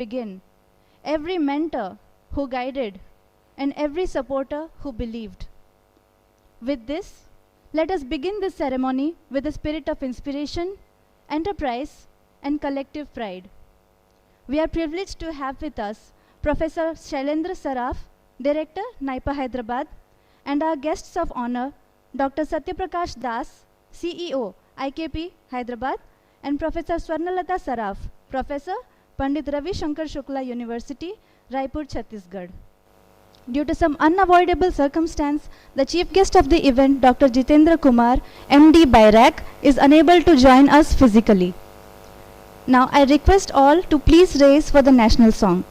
begin, every mentor who guided, and every supporter who believed. With this, let us begin this ceremony with a spirit of inspiration, enterprise, and collective pride. We are privileged to have with us Professor Shailendra Saraf, Director, NIPER Hyderabad, and our guests of honor, Dr. Satyaprakash Das, CEO, IKP Hyderabad, and Professor Swarnalata Saraf, Professor, Pandit Ravi Shankar Shukla University, Raipur, Chhattisgarh. Due to some unavoidable circumstance, the chief guest of the event, Dr. Jitendra Kumar, MD BIRAC, is unable to join us physically. Now I request all to please raise for the national song.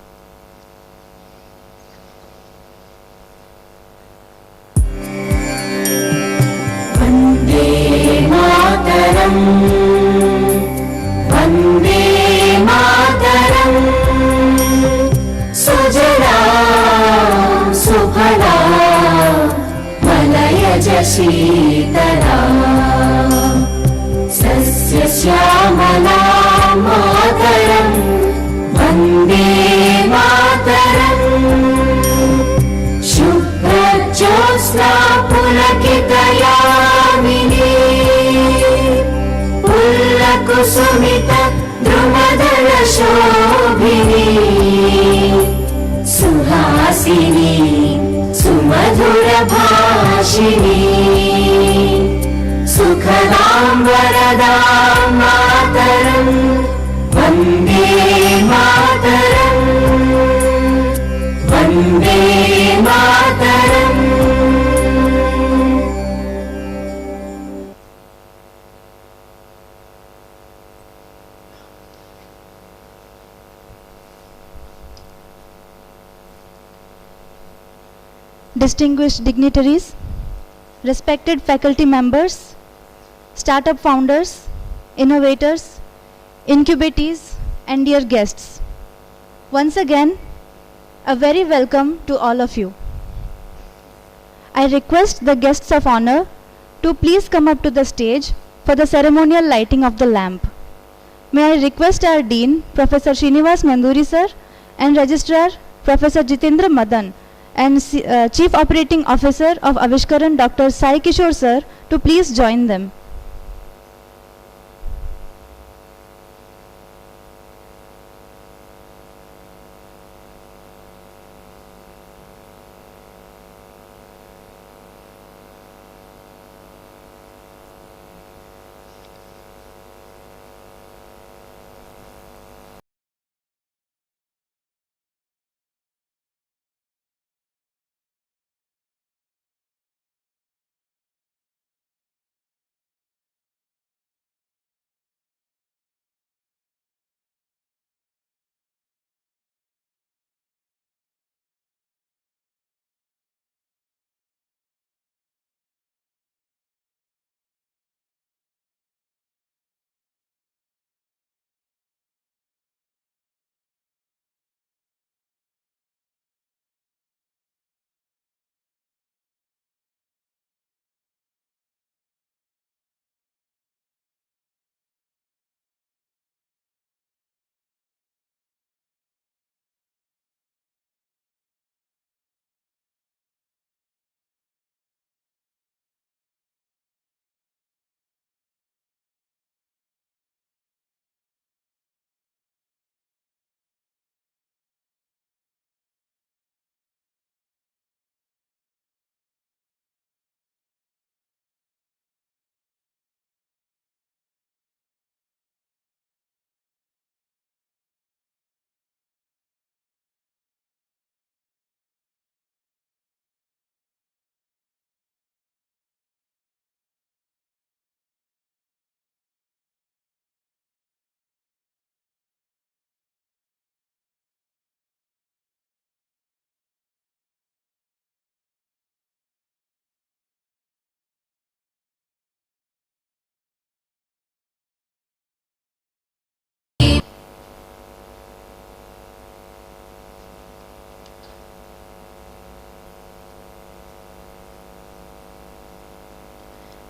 Vande Mataram, Vande Mataram, Sujalam Sukhalam, Malayaj Sheetalam, Sasya Syamalam Mataram, Vande Mataram, Shubha Jyotsna Pulakitayamini, Pullakusumita Drumadala Shobhini, Suhasini, Sumadhura Bhashini, Sukhalam Varadam Mataram, Vande Mataram, Vande Mataram. Distinguished dignitaries, respected faculty members, startup founders, innovators, incubatees, and dear guests. Once again, a very welcome to all of you. I request the guests of honor to please come up to the stage for the ceremonial lighting of the lamp. May I request our Dean, Professor Srinivas Nanduri sir, and Registrar, Professor Jitendra Madan, and Chief Operating Officer of Avishkaran, Dr. Sai Kishore sir, to please join them.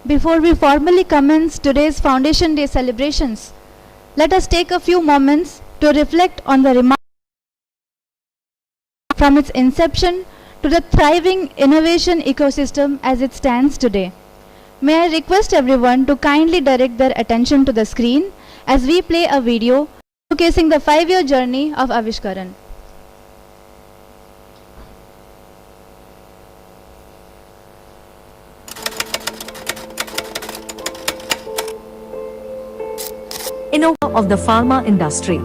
Before we formally commence today's Foundation Day celebrations, let us take a few moments to reflect on the remarks from its inception to the thriving innovation ecosystem as it stands today. May I request everyone to kindly direct their attention to the screen as we play a video showcasing the 5-year journey of Avishkaran. Innovator of the pharma industry.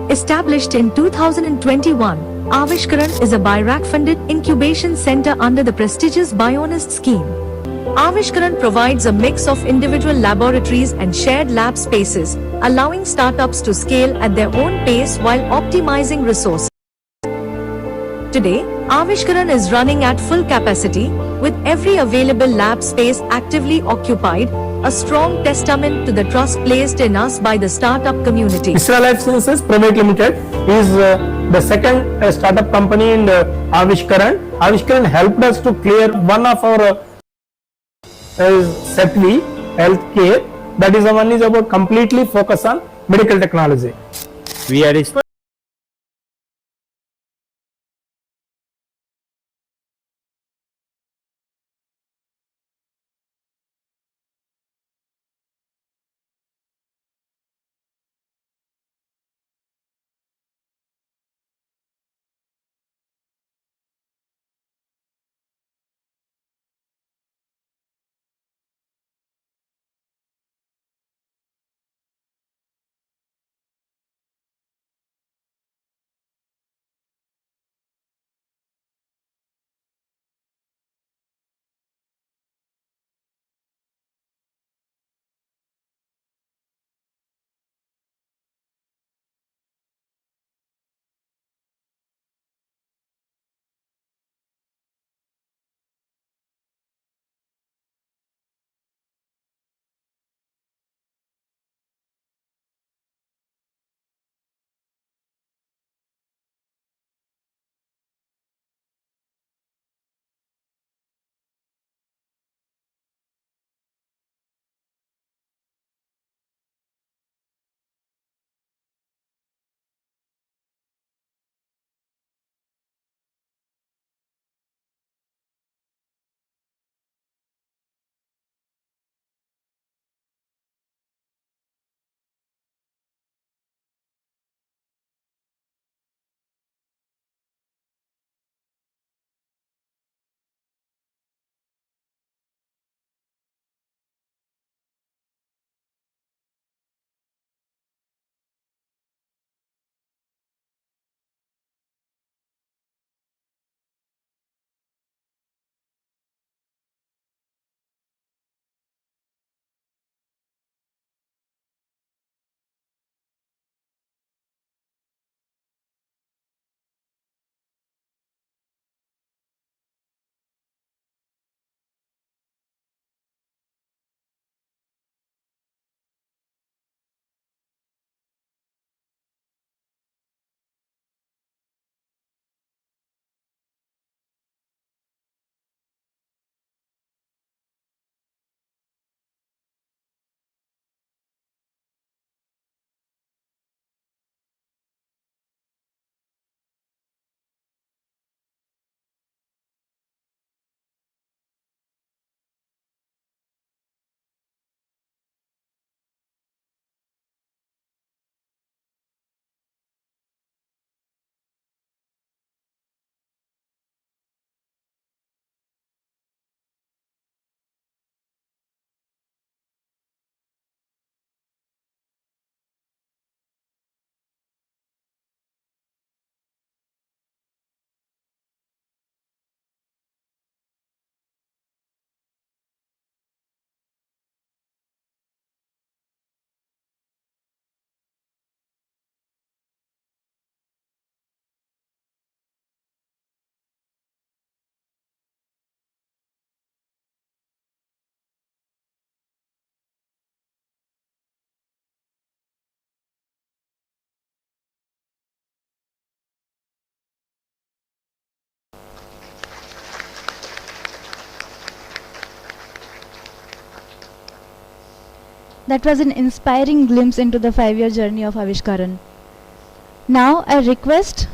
Established in 2021, Avishkaran is a BIRAC-funded incubation center under the prestigious Bio-Nest scheme. Avishkaran provides a mix of individual laboratories and shared lab spaces, allowing startups to scale at their own pace while optimizing resources. Today, Avishkaran is running at full capacity, with every available lab space actively occupied, a strong testament to the trust placed in us by the startup community. ISRA Life Sciences Private Limited is the second startup company in Avishkaran. Avishkaran helped us to clear one of our SETV healthcare. That is the one is about completely focus on medical technology. We are That was an inspiring glimpse into the 5-year journey of Avishkaran. Now I request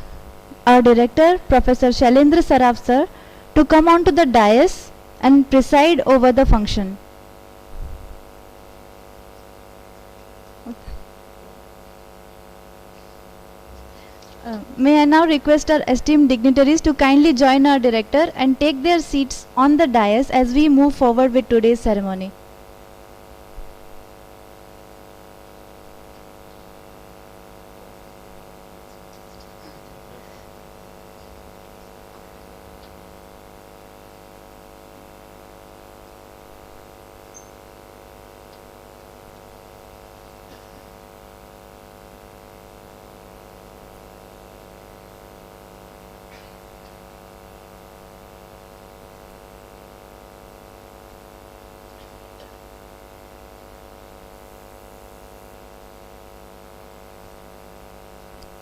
our director, Professor Shailendra Saraf sir, to come onto the dais and preside over the function. May I now request our esteemed dignitaries to kindly join our director and take their seats on the dais as we move forward with today's ceremony.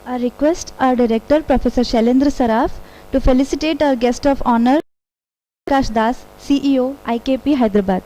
I request our director, Professor Shailendra Saraf, to felicitate our guest of honor, Prakash Das, CEO, IKP, Hyderabad.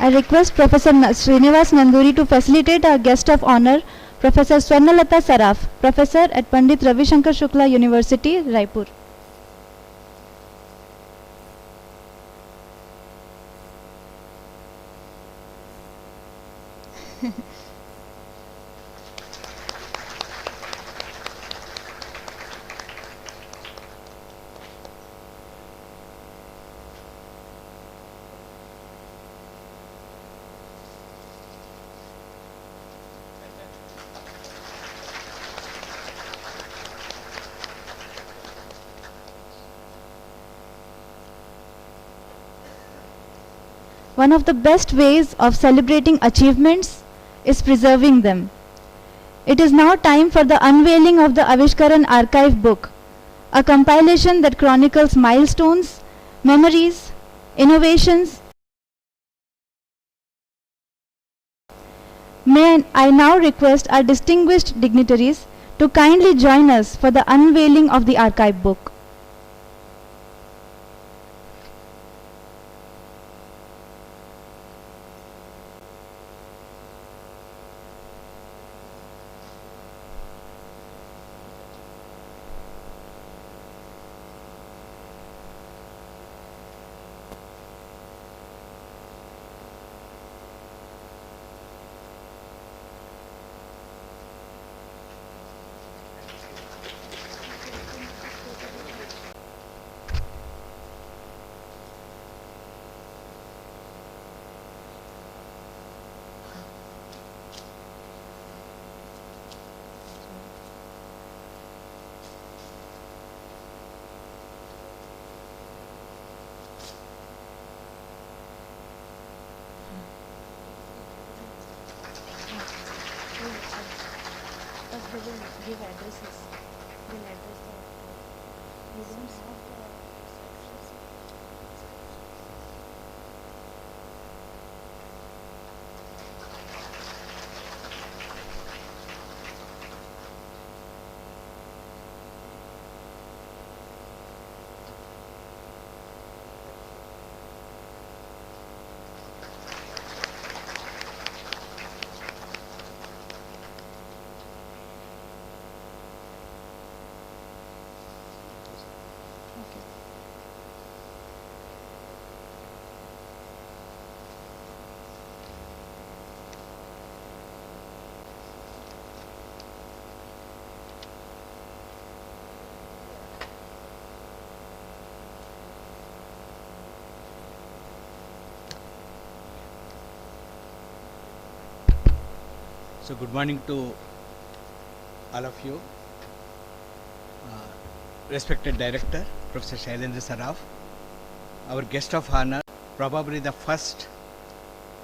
I request Professor Srinivas Nanduri to facilitate our guest of honor, Professor Swarnalata Saraf, Professor at Pandit Ravi Shankar Shukla University, Raipur. One of the best ways of celebrating achievements is preserving them. It is now time for the unveiling of the Avishkaran archive book, a compilation that chronicles milestones, memories, innovations. May I now request our distinguished dignitaries to kindly join us for the unveiling of the archive book. Give addresses. They'll address the. We don't have the. So good morning to all of you. Respected Director, Professor Shailendra Saraf, our guest of honor, probably the first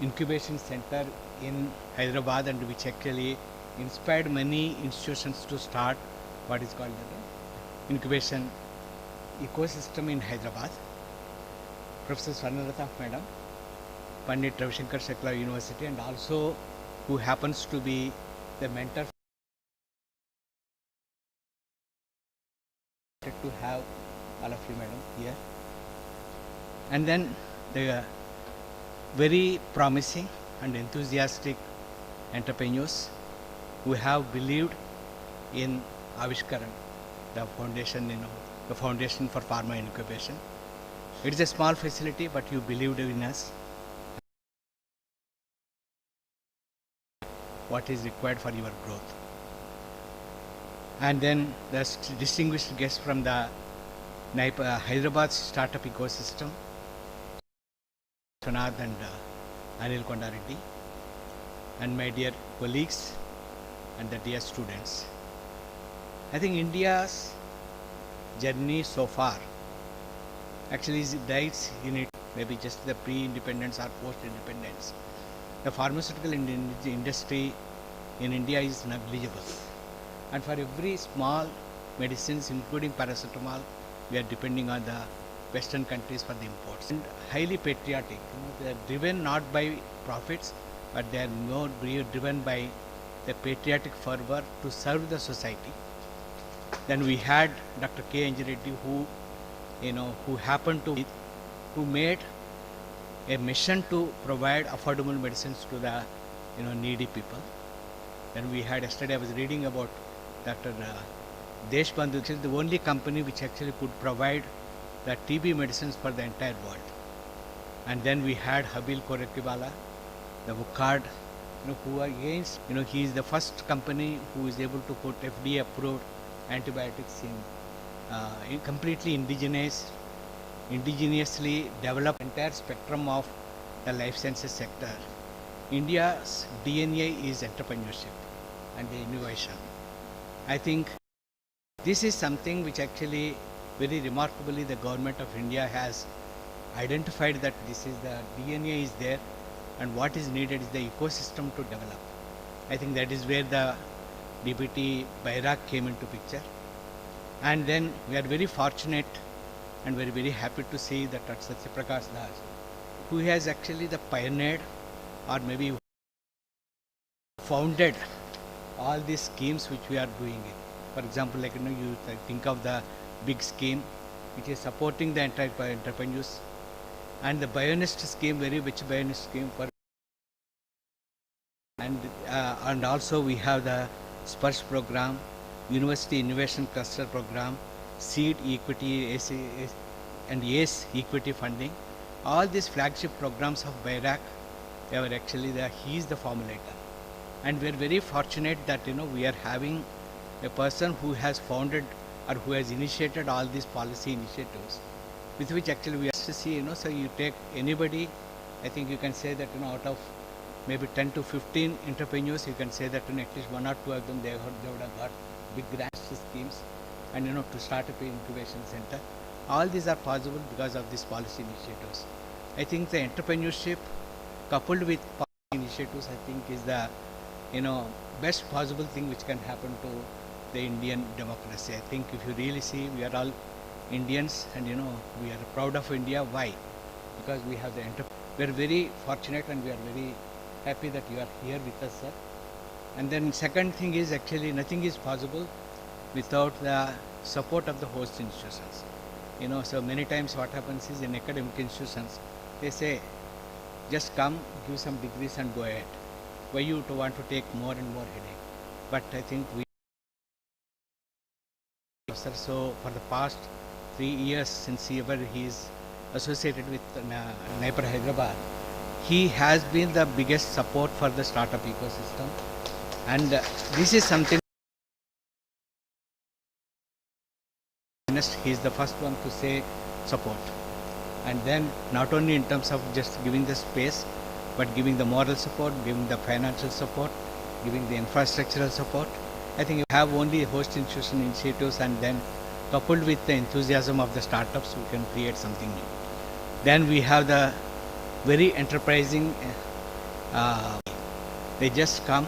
incubation center in Hyderabad, and which actually inspired many institutions to start what is called the incubation ecosystem in Hyderabad. Professor Swarnalatha Madam, Pandit Ravishankar Shakla University, and also who happens to be the mentor to have all of you madam here. And then the very promising and enthusiastic entrepreneurs who have believed in Avishkaran, the foundation, the foundation for pharma incubation. It is a small facility, but you believed in us. What is required for your growth. And then the distinguished guests from the NIPER, Hyderabad startup ecosystem, Sanath and Anil Kondareddy, and my dear colleagues and the dear students. I think India's journey so far actually dies in it, maybe just the pre-independence or post-independence. The pharmaceutical industry in India is negligible. And for every small medicines, including paracetamol, we are depending on the Western countries for the imports. And highly patriotic. They are driven not by profits, but they are more driven by the patriotic fervor to serve the society. Then we had Dr. K. Reddy, who happened to, who made a mission to provide affordable medicines to the, needy people. Then we had yesterday I was reading about Dr. Deshbandhu, which is the only company which actually could provide the TB medicines for the entire world. And then we had Habil Korekiwala, the Wukkad, who against, he is the first company who is able to put FDA approved antibiotics in completely indigenously developed entire spectrum of the life sciences sector. India's DNA is entrepreneurship and innovation. I think this is something which actually very remarkably the government of India has identified that this is the DNA is there and what is needed is the ecosystem to develop. I think that is where the DBT BIRAC came into picture. And then we are very fortunate and very, very happy to see that Satya Prakash Das, who has actually the pioneered or maybe founded all these schemes which we are doing it. For example, like you think of the big scheme which is supporting the entire entrepreneurs, and the Bio-Nest scheme, very rich Bio-Nest scheme for, and also we have the SPURS program, University Innovation Cluster program, Seed Equity and ACE Equity funding. All these flagship programs of BIRAC, they were actually he is the formulator. And we are very fortunate that we are having a person who has founded or who has initiated all these policy initiatives, with which actually we have to see, so you take anybody, I think you can say that out of maybe 10 to 15 entrepreneurs, you can say that at least 1 or 2 of them they would have got big grants schemes and to start up an incubation center. All these are possible because of these policy initiatives. I think the entrepreneurship coupled with policy initiatives, I think is the best possible thing which can happen to the Indian democracy. I think if you really see, we are all Indians and we are proud of India. Why? Because we have the we are very fortunate and we are very happy that you are here with us, sir. And then second thing is actually nothing is possible without the support of the host institutions. So many times what happens is in academic institutions, they say, just come, give some degrees and go ahead. Why you to want to take more and more headache? But I think we, so for the past 3 years since he is associated with NIPER Hyderabad, he has been the biggest support for the startup ecosystem. And this is something, he is the first one to say support. And then not only in terms of just giving the space, but giving the moral support, giving the financial support, giving the infrastructural support. I think you have only host institution initiatives and then coupled with the enthusiasm of the startups, we can create something new. Then we have the very enterprising, they just come,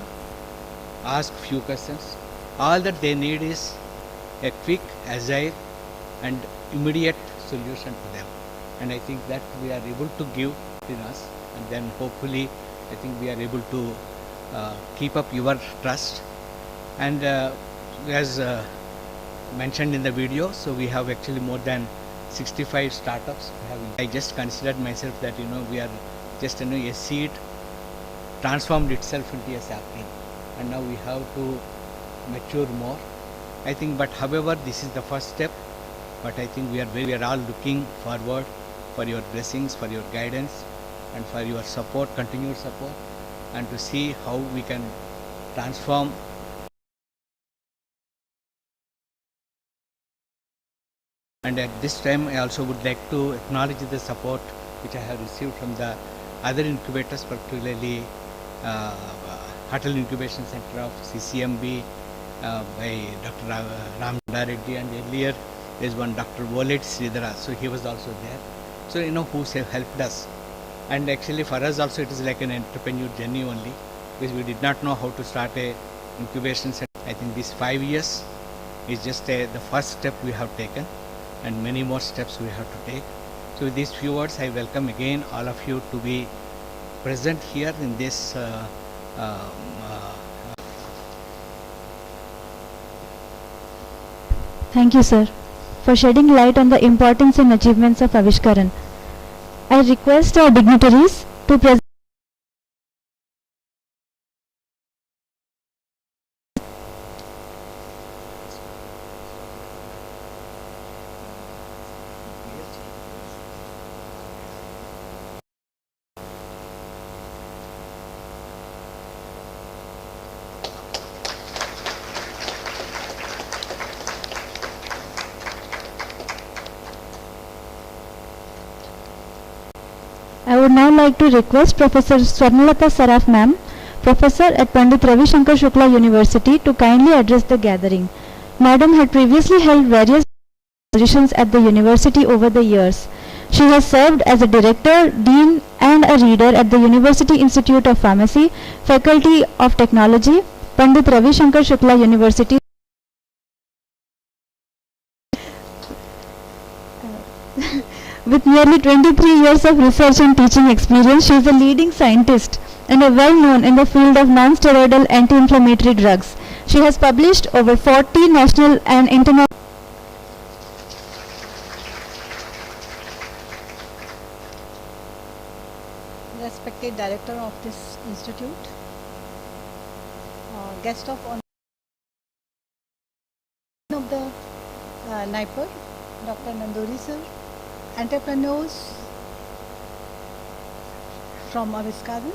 ask few questions. All that they need is a quick, agile and immediate solution to them. and I think that we are able to give in us, and then hopefully I think we are able to keep up your trust. And as mentioned in the video, so we have actually more than 65 startups. I just considered myself that we are just a seed transformed itself into a sapling, and now we have to mature more, I think. But however, this is the first step, but I think we are all looking forward for your blessings, for your guidance, and for your support, continued support, and to see how we can transform. And at this time, I also would like to acknowledge the support which I have received from the other incubators, particularly Hotel Incubation Center of CCMB by Dr. Ram Reddy, and earlier there is one Dr. Volet Sridhara, so he was also there. So who have helped us. And actually for us also it is like an entrepreneur journey only, because we did not know how to start a incubation center. I think these 5 years is just the first step we have taken, and many more steps we have to take. So with these few words, I welcome again all of you to be present here in this Thank you, sir, for shedding light on the importance and achievements of Avishkaran. I request our dignitaries to present. I would now like to request Professor Swarnalata Saraf ma'am, Professor at Pandit Ravi Shankar Shukla University, to kindly address the gathering. Madam had previously held various positions at the university over the years. She has served as a director, dean and a reader at the University Institute of Pharmacy, Faculty of Technology, Pandit Ravi Shankar Shukla University. With nearly 23 years of research and teaching experience, she is a leading scientist and a well-known in the field of non-steroidal anti-inflammatory drugs. She has published over 40 national and international. Respected director of this institute, guest of honor of the NIPER, Dr. Nanduri sir, entrepreneurs from Avishkaran,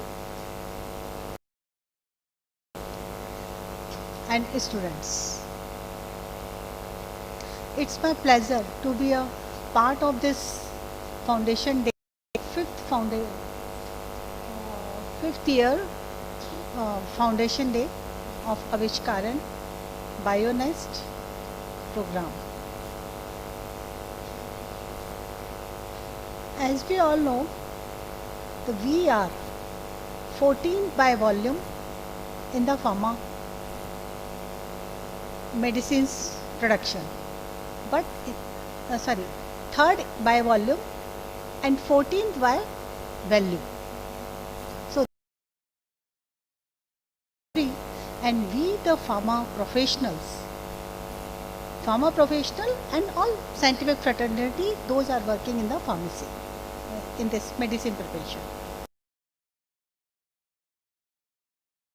and students. It's my pleasure to be a part of this foundation day, fifth year foundation day of Avishkaran Bio-Nest program. As we all know, the VR 14 by volume in the pharma medicines production, but third by volume and 14th by value. So, and we the pharma professional and all scientific fraternity, those are working in the pharmacy, in this medicine preparation,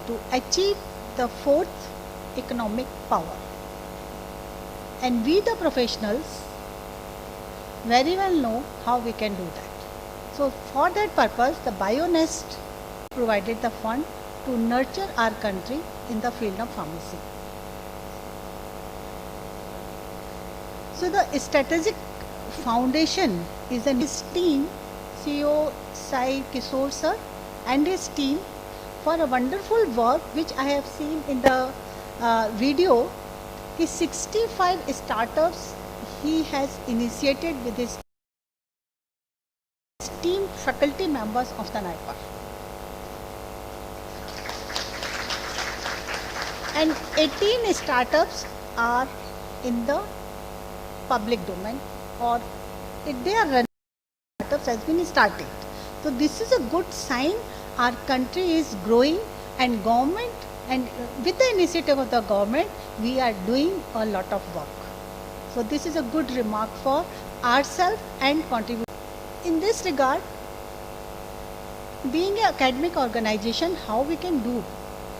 to achieve the fourth economic power. And we the professionals very well know how we can do that. So for that purpose, the Bio-Nest provided the fund to nurture our country in the field of pharmacy. So the strategic foundation is an team, CEO Sai Kishore sir and his team, for a wonderful work which I have seen in the video. His 65 startups he has initiated with his esteemed faculty members of the NIPER. And 18 startups are in the public domain, or they are running startups has been started. So this is a good sign our country is growing, and government, and with the initiative of the government, we are doing a lot of work. So this is a good remark for ourselves and contribute. In this regard, being an academic organization, how we can do?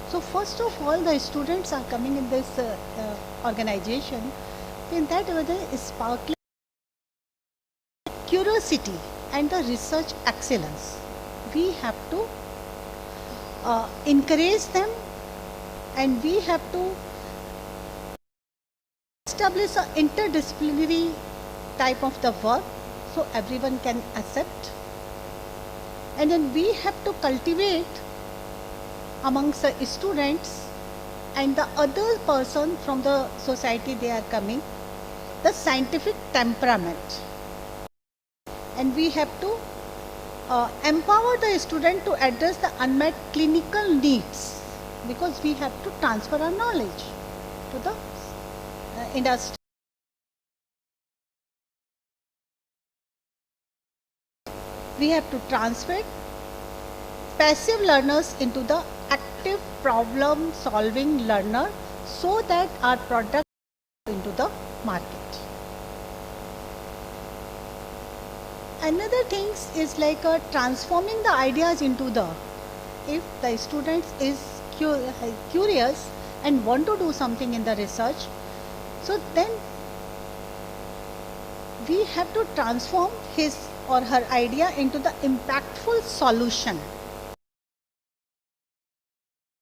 So first of all, the students are coming in this organization. In that way, they sparkling curiosity and the research excellence. We have to encourage them, and we have to establish an interdisciplinary type of the work so everyone can accept. And then we have to cultivate amongst the students and the other person from the society they are coming, the scientific temperament. And we have to empower the student to address the unmet clinical needs, because we have to transfer our knowledge to the industry. We have to transfer passive learners into the active problem solving learner, so that our product into the market. Another thing is like transforming the ideas into the, if the student is curious and want to do something in the research, so then we have to transform his or her idea into the impactful solution.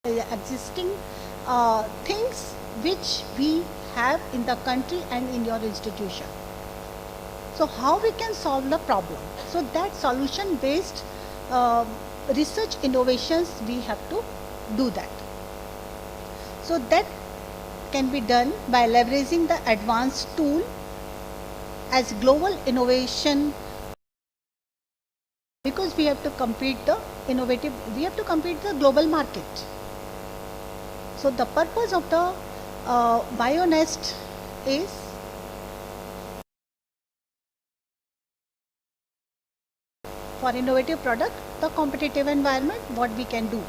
Existing things which we have in the country and in your institution. So how we can solve the problem? So that solution based research innovations, we have to do that. So that can be done by leveraging the advanced tool as global innovation, because we have to compete the innovative, we have to compete the global market. So the purpose of the Bio-Nest is for innovative product, the competitive environment, what we can do.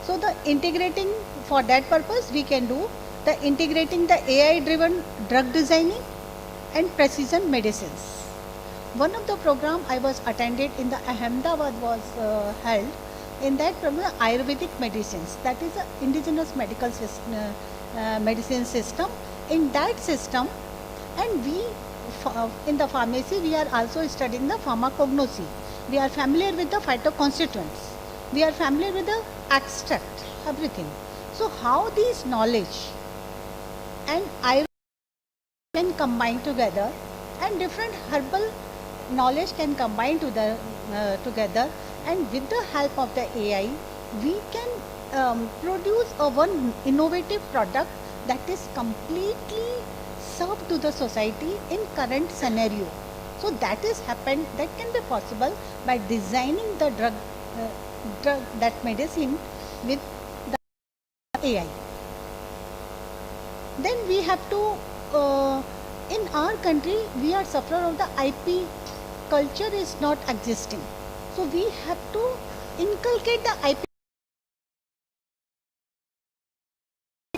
So the integrating, for that purpose we can do the integrating the AI driven drug designing and precision medicines. One of the program I was attended in the Ahmedabad was held. In that program, Ayurvedic medicines, that is an indigenous medical system, medicine system. In that system, and we in the pharmacy, we are also studying the pharmacognosy. We are familiar with the phytoconstituents. We are familiar with the extract, everything. So how these knowledge and Ayurveda can combine together, and different herbal knowledge can combine together, and with the help of the AI, we can produce one innovative product that is completely served to the society in current scenario. So that is happened, that can be possible by designing the drug, that medicine with the AI. Then we have to, in our country, we are sufferer of the IP culture is not existing. So we have to inculcate the IP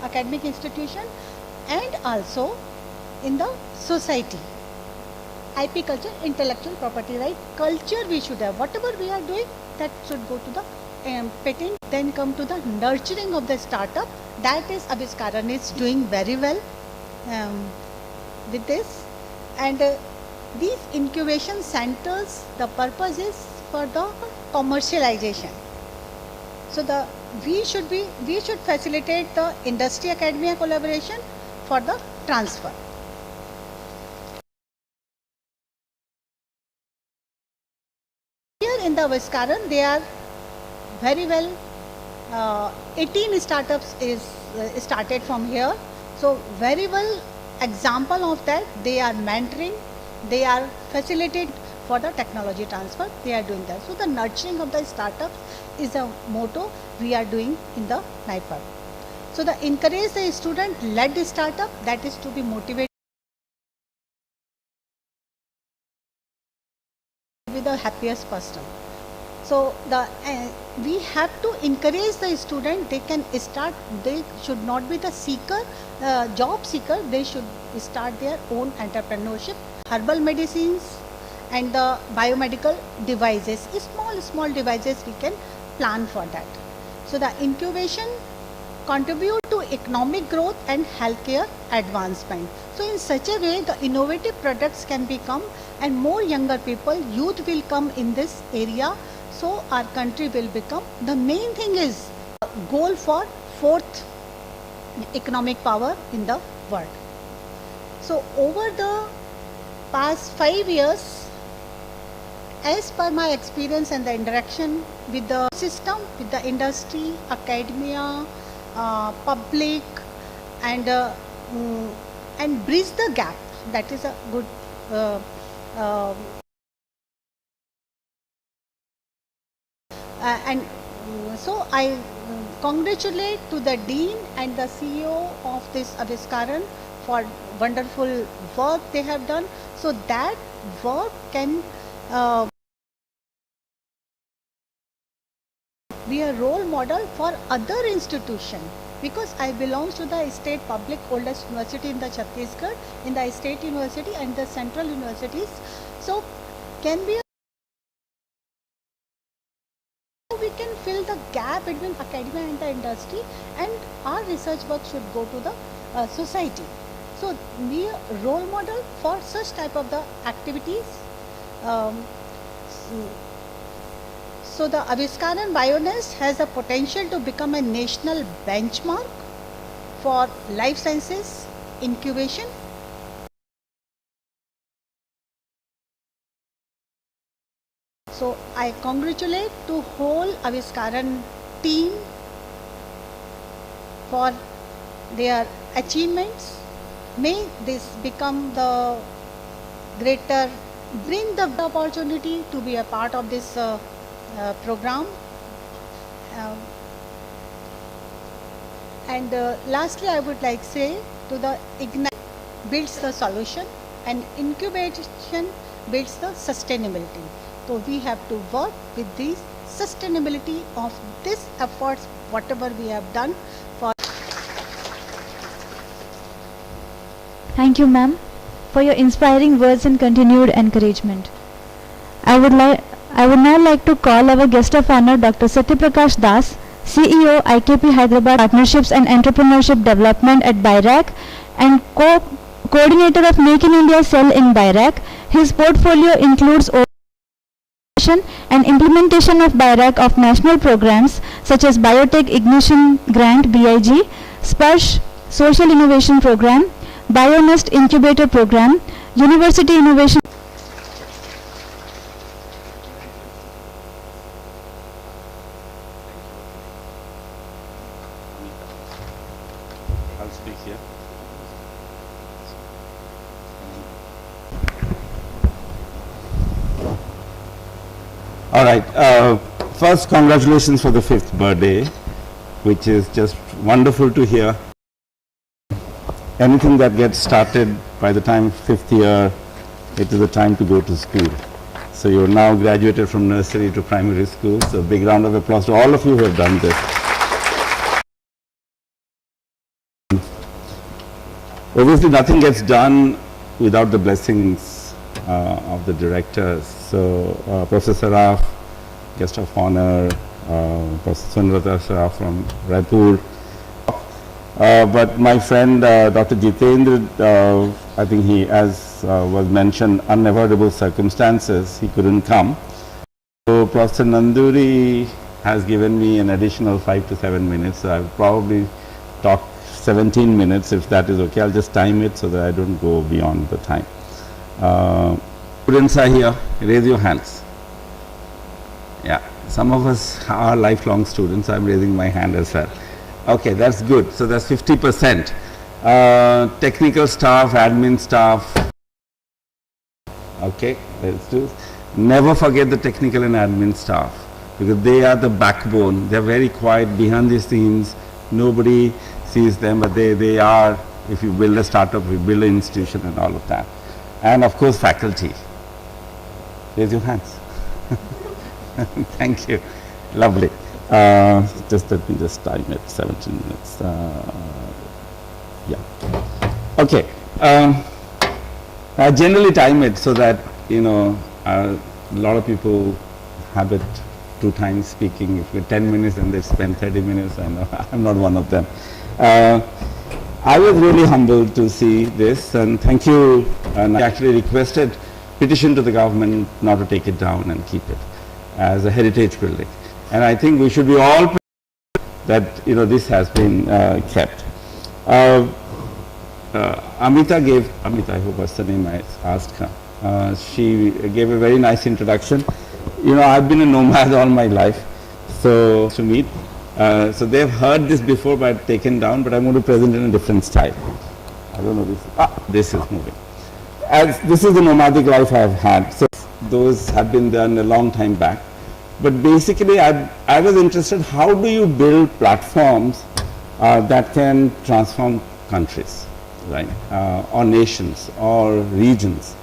academic institution and also in the society. IP culture, intellectual property right culture we should have. Whatever we are doing, that should go to the patent. Then come to the nurturing of the startup. That is Avishkaran is doing very well with this. And these incubation centers, the purpose is for the commercialization. So we should facilitate the industry academia collaboration for the transfer. Here in the Avishkaran, they are very well, 18 startups is started from here. So very well example of that, they are mentoring, they are facilitated for the technology transfer, they are doing that. So the nurturing of the startups is a motto we are doing in the NIPER. So the encourage the student led startup, that is to be motivated be the happiest person. So we have to encourage the student. They can start. They should not be the seeker, job seeker. They should start their own entrepreneurship. Herbal medicines and the biomedical devices, small devices we can plan for that. So the incubation contribute to economic growth and healthcare advancement. So in such a way, the innovative products can become, and more younger people, youth will come in this area. So our country will become, the main thing is goal for fourth economic power in the world. So over the past 5 years, as per my experience and the interaction with the system, with the industry, academia, public, and bridge the gap, that is a good so I congratulate to the Dean and the CEO of this Avishkaran for wonderful work they have done. So that work can be a role model for other institutions, because I belong to the state public oldest university in the Chhattisgarh, in the state university and the central universities. So can be we can fill the gap between academia and the industry, and our research work should go to the society. So be a role model for such type of the activities. So the Avishkaran Bio-Nest has a potential to become a national benchmark for life sciences incubation. So I congratulate to whole Avishkaran team for their achievements. May this become the greater, bring the opportunity to be a part of this program. And lastly, I would like to say to the Ignite builds the solution and incubation builds the sustainability. So we have to work with the sustainability of these efforts, whatever we have done for. Thank you, ma'am, for your inspiring words and continued encouragement. I would now like to call our guest of honor, Dr. Satyaprakash Das, CEO, IKP Hyderabad Partnerships and Entrepreneurship Development at BIRAC and coordinator of Make in India Cell in BIRAC. His portfolio includes and implementation of BIRAC of national programs such as Biotech Ignition Grant BIG, Sparsh Social Innovation Program, Bio-Nest Incubator Program, University Innovation. I'll speak here. All right. First, congratulations for the 5th birthday, which is just wonderful to hear. Anything that gets started by the time 5th year, it is the time to go to school. So you're now graduated from nursery to primary school. So big round of applause to all of you who have done this. Obviously, nothing gets done without the blessings of the directors. So Professor Saraf, guest of honor, Professor Sunrata Saraf from Raipur. But my friend Dr. Jitendra, I think he, as was mentioned, unavoidable circumstances, he couldn't come. So Professor Nanduri has given me an additional 5 to 7 minutes. So I'll probably talk 17 minutes if that is okay. I'll just time it so that I don't go beyond the time. Students are here. Raise your hands. Yeah, some of us are lifelong students. I'm raising my hand as well. Okay, that's good. So that's 50%. Technical staff, admin staff. Okay, let's do. Never forget the technical and admin staff, because they are the backbone. They're very quiet behind the scenes. Nobody sees them, but they are. If you build a startup, you build an institution and all of that. And of course, faculty. Raise your hands. Thank you. Lovely. Just let me just time it, 17 minutes. Yeah. Okay. I generally time it so that, you know, a lot of people have it 2 times speaking. If you're 10 minutes and they spend 30 minutes, I know I'm not one of them. I was really humbled to see this, and thank you. And I actually requested petition to the government not to take it down and keep it as a heritage building. And I think we should be all proud that, you know, this has been kept. Amita, I hope that's the name I asked her. She gave a very nice introduction. You know, I've been a nomad all my life, so to meet. So they've heard this before but taken down, but I'm going to present in a different style. I don't know this. This is moving. As this is the nomadic life I've had, so those have been done a long time back. But basically, I was interested, how do you build platforms that can transform countries, right, or nations, or regions.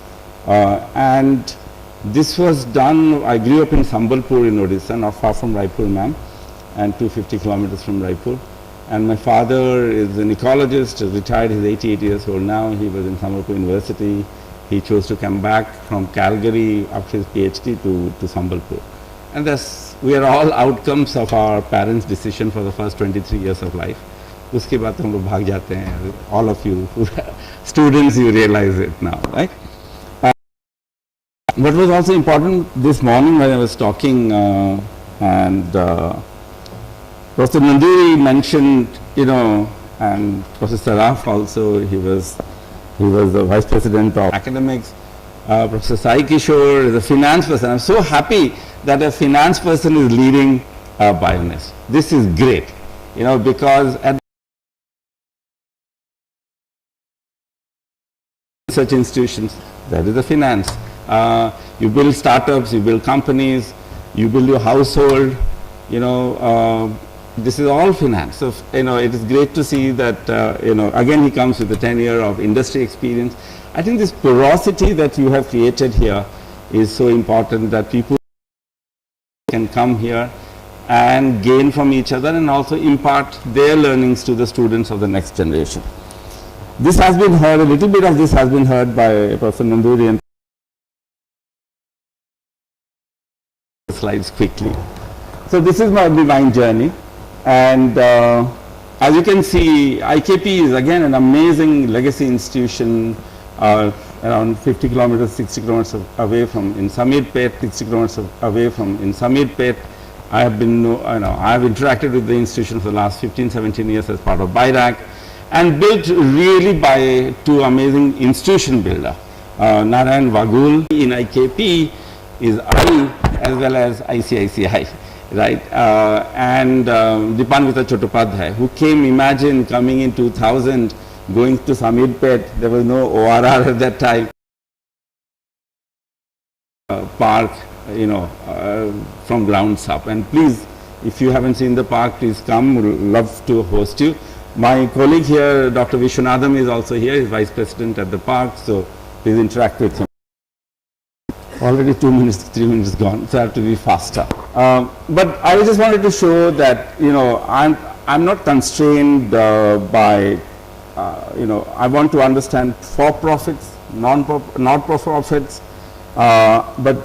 And this was done, I grew up in Sambalpur in Odisha, not far from Raipur, ma'am, and 250 kilometers from Raipur. And my father is an ecologist, retired, he's 88 years old now. He was in Sambalpur University. He chose to come back from Calgary after his PhD to Sambalpur. And thus, we are all outcomes of our parents' decision for the first 23 years of life. Uske baad hum log bhag jate hain. All of you students, you realize it now, right? What was also important this morning when I was talking, and Professor Nanduri mentioned, you know, and Professor Saraf also, he was the Vice President of Academics. Professor Sai Kishore is a finance person. I'm so happy that a finance person is leading Bio-Nest. This is great, you know, because at such institutions, that is the finance. You build startups, you build companies, you build your household, you know, this is all finance. So, you know, it is great to see that, you know, again he comes with a 10-year of industry experience. I think this porosity that you have created here is so important, that people can come here and gain from each other and also impart their learnings to the students of the next generation. This has been heard, a little bit of this has been heard by Professor Nanduri, and slides quickly. So this is my divine journey, and as you can see, IKP is again an amazing legacy institution, around 50 kilometers, 60 kilometers away from in Sameerpet, 60 kilometers away from in Sameerpet. I have been, I have interacted with the institution for the last 15, 17 years as part of BIRAC, and built really by 2 amazing institution builder. Narayan Vagul in IKP is I as well as ICICI, right? And Dipanvita Chattopadhyay, who came, imagine coming in 2000, going to Sameerpet, there was no ORR at that time. Park, you know, from grounds up. And please, if you haven't seen the park, please come, we'd love to host you. My colleague here, Dr. Vishwanathan, is also here, he's Vice President at the park, so please interact with him. Already 2 minutes, 3 minutes gone, so I have to be faster. But I just wanted to show that, you know, I'm not constrained by, you know, I want to understand for-profits, not-for-profits, but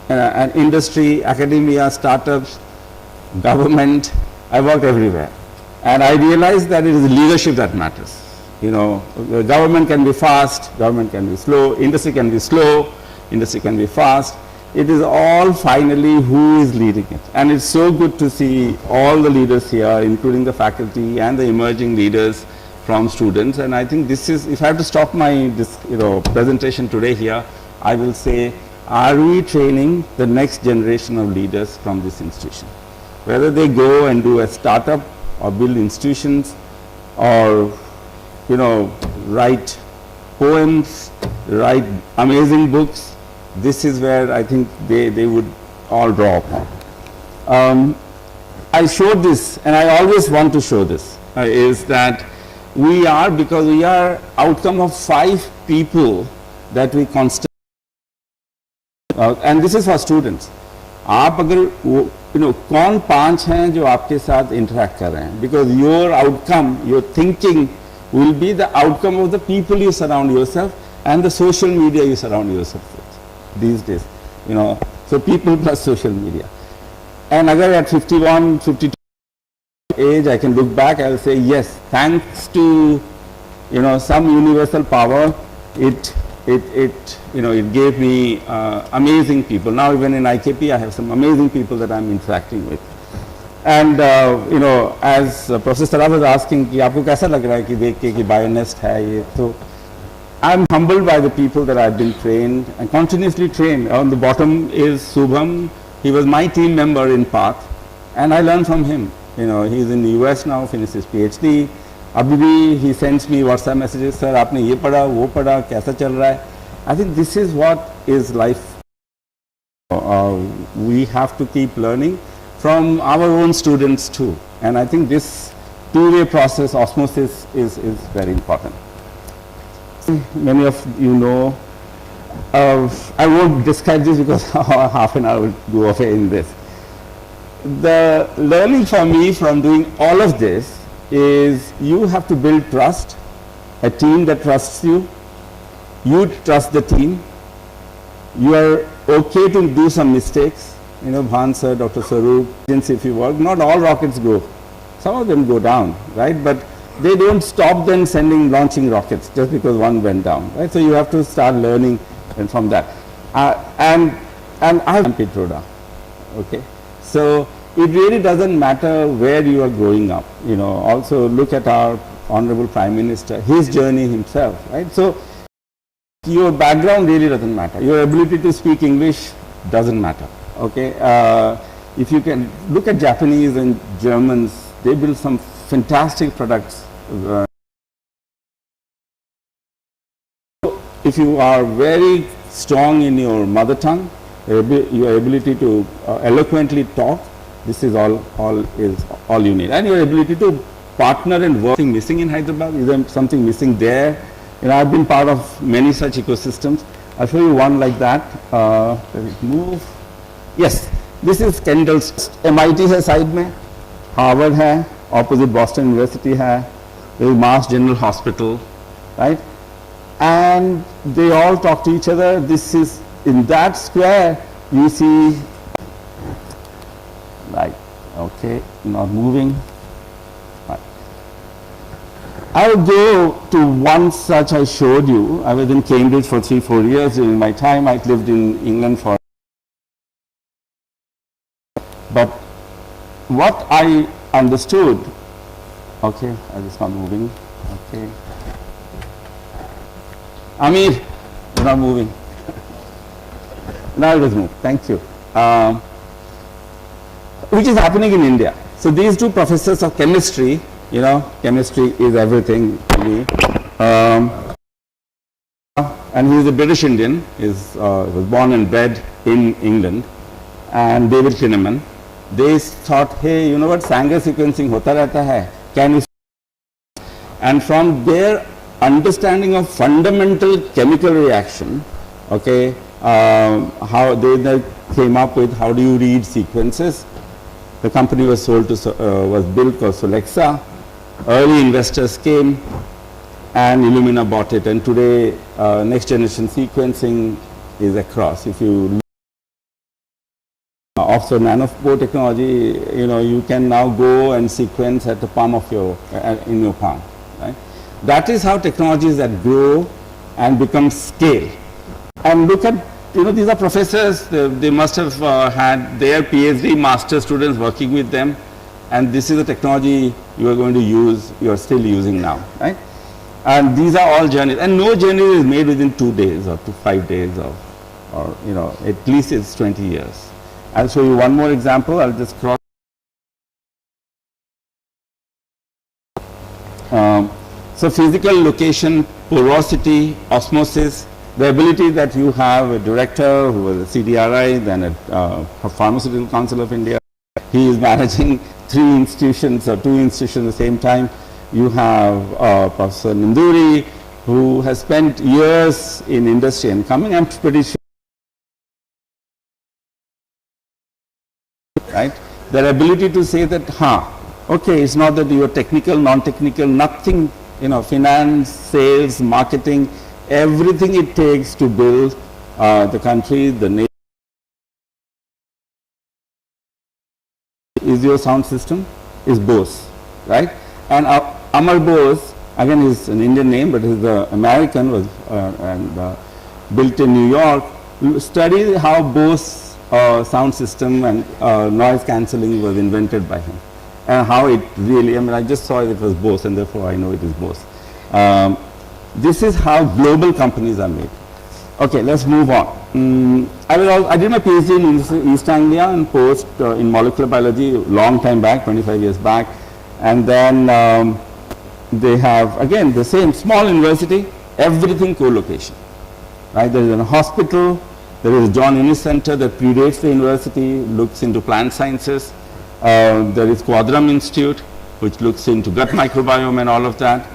an industry, academia, startups, government. I work everywhere. And I realized that it is leadership that matters. You know, the government can be fast, government can be slow, industry can be slow, industry can be fast. It is all finally who is leading it. And it's so good to see all the leaders here, including the faculty and the emerging leaders from students. And I think this is, if I have to stop my presentation today here, I will say, are we training the next generation of leaders from this institution? Whether they go and do a startup or build institutions or, you know, write poems, write amazing books, this is where I think they would all draw upon. I showed this, and I always want to show this, is that we are, because we are outcome of 5 people that we constantly, and this is for students. आप अगर कौन 5 हैं जो आपके साथ interact कर रहे हैं, because your outcome, your thinking will be the outcome of the people you surround yourself and the social media you surround yourself with these days, so people plus social media. And agar at 51, 52 age I can look back, I will say yes, thanks to some universal power, it gave me amazing people. Now even in IKP I have some amazing people that I am interacting with. And as Professor Saraf was asking कि आपको कैसा लग रहा है कि देख के कि Bio-Nest है ये, तो I'm humbled by the people that I've been trained and continuously trained. On the bottom is Subham. He was my team member in Path, and I learned from him. He's in the US now, finished his PhD. अभी भी he sends me WhatsApp messages, sir आपने ये पढ़ा वो पढ़ा कैसा चल रहा है. I think this is what is life. We have to keep learning from our own students too, and I think this two-way process, osmosis, is very important. Many of you know, I won't describe this because half an hour will go away in this. The learning for me from doing all of this is you have to build trust, a team that trusts you, you trust the team, you are okay to do some mistakes. Bhan sir, Dr. Sarup, if you work, not all rockets go. Some of them go down, right? But they don't stop them launching rockets just because one went down, right? So you have to start learning from that. And I am Petroda, okay? So it really doesn't matter where you are growing up. Also look at our Honorable Prime Minister, his journey himself, right? So your background really doesn't matter. Your ability to speak English doesn't matter. Okay, if you can look at Japanese and Germans, they build some fantastic products. If you are very strong in your mother tongue, your ability to eloquently talk, this is all you need. And your ability to partner and work. Something missing in Hyderabad? Is there something missing there? I've been part of many such ecosystems. I'll show you one like that. Let it move. Yes, this is Kendall's. MIT है side में, Harvard है, opposite Boston University है, there is Mass General Hospital, right? And they all talk to each other. This is in that square. You see, right? Okay, not moving. Right. I'll go to one such I showed you. I was in Cambridge for 3-4 years during my time. I lived in England for. But what I understood, okay, I just not moving, okay. Amir, you're not moving. Now it has moved, thank you. Which is happening in India. So these two professors of chemistry, chemistry is everything to me. And he is a British Indian, was born and bred in England, and David Kinnaman. They thought, hey, you know what, Sanger sequencing hota rehta hai, can you? And from their understanding of fundamental chemical reaction, okay, how they came up with how do you read sequences. The company was built called Solexa. Early investors came and Illumina bought it, and today next generation sequencing is across. If you also nanopore technology, you can now go and sequence at the palm of in your palm, right? That is how technologies that grow and become scale. And look at, these are professors, they must have had their PhD master students working with them, and this is the technology you are going to use, you are still using now, right? And these are all journeys, and no journey is made within 2 days or 5 days or at least it's 20 years. I'll show you one more example. I'll just cross. So physical location, porosity, osmosis, the ability that you have a director who was a CDRI, then a Pharmaceutical Council of India. He is managing 3 institutions or 2 institutions at the same time. You have Professor Ninduri, who has spent years in industry and coming. I'm pretty sure their ability to say that, okay, it's not that you are technical, non-technical, nothing, finance, sales, marketing, everything it takes to build the country, the nation. Is your sound system is Bose, right? And Amar Bose, again, is an Indian name, but he's an American, was built in New York. Study how Bose sound system and noise cancelling was invented by him, and how it really, I just saw it was Bose, and therefore I know it is Bose. This is how global companies are made. Okay, let's move on. I did my PhD in East Anglia and post in molecular biology long time back, 25 years back. And then they have, again, the same small university, everything co-location. Right? There is a hospital, there is a John Innes Center that predates the university, looks into plant sciences. There is Quadram Institute, which looks into gut microbiome and all of that.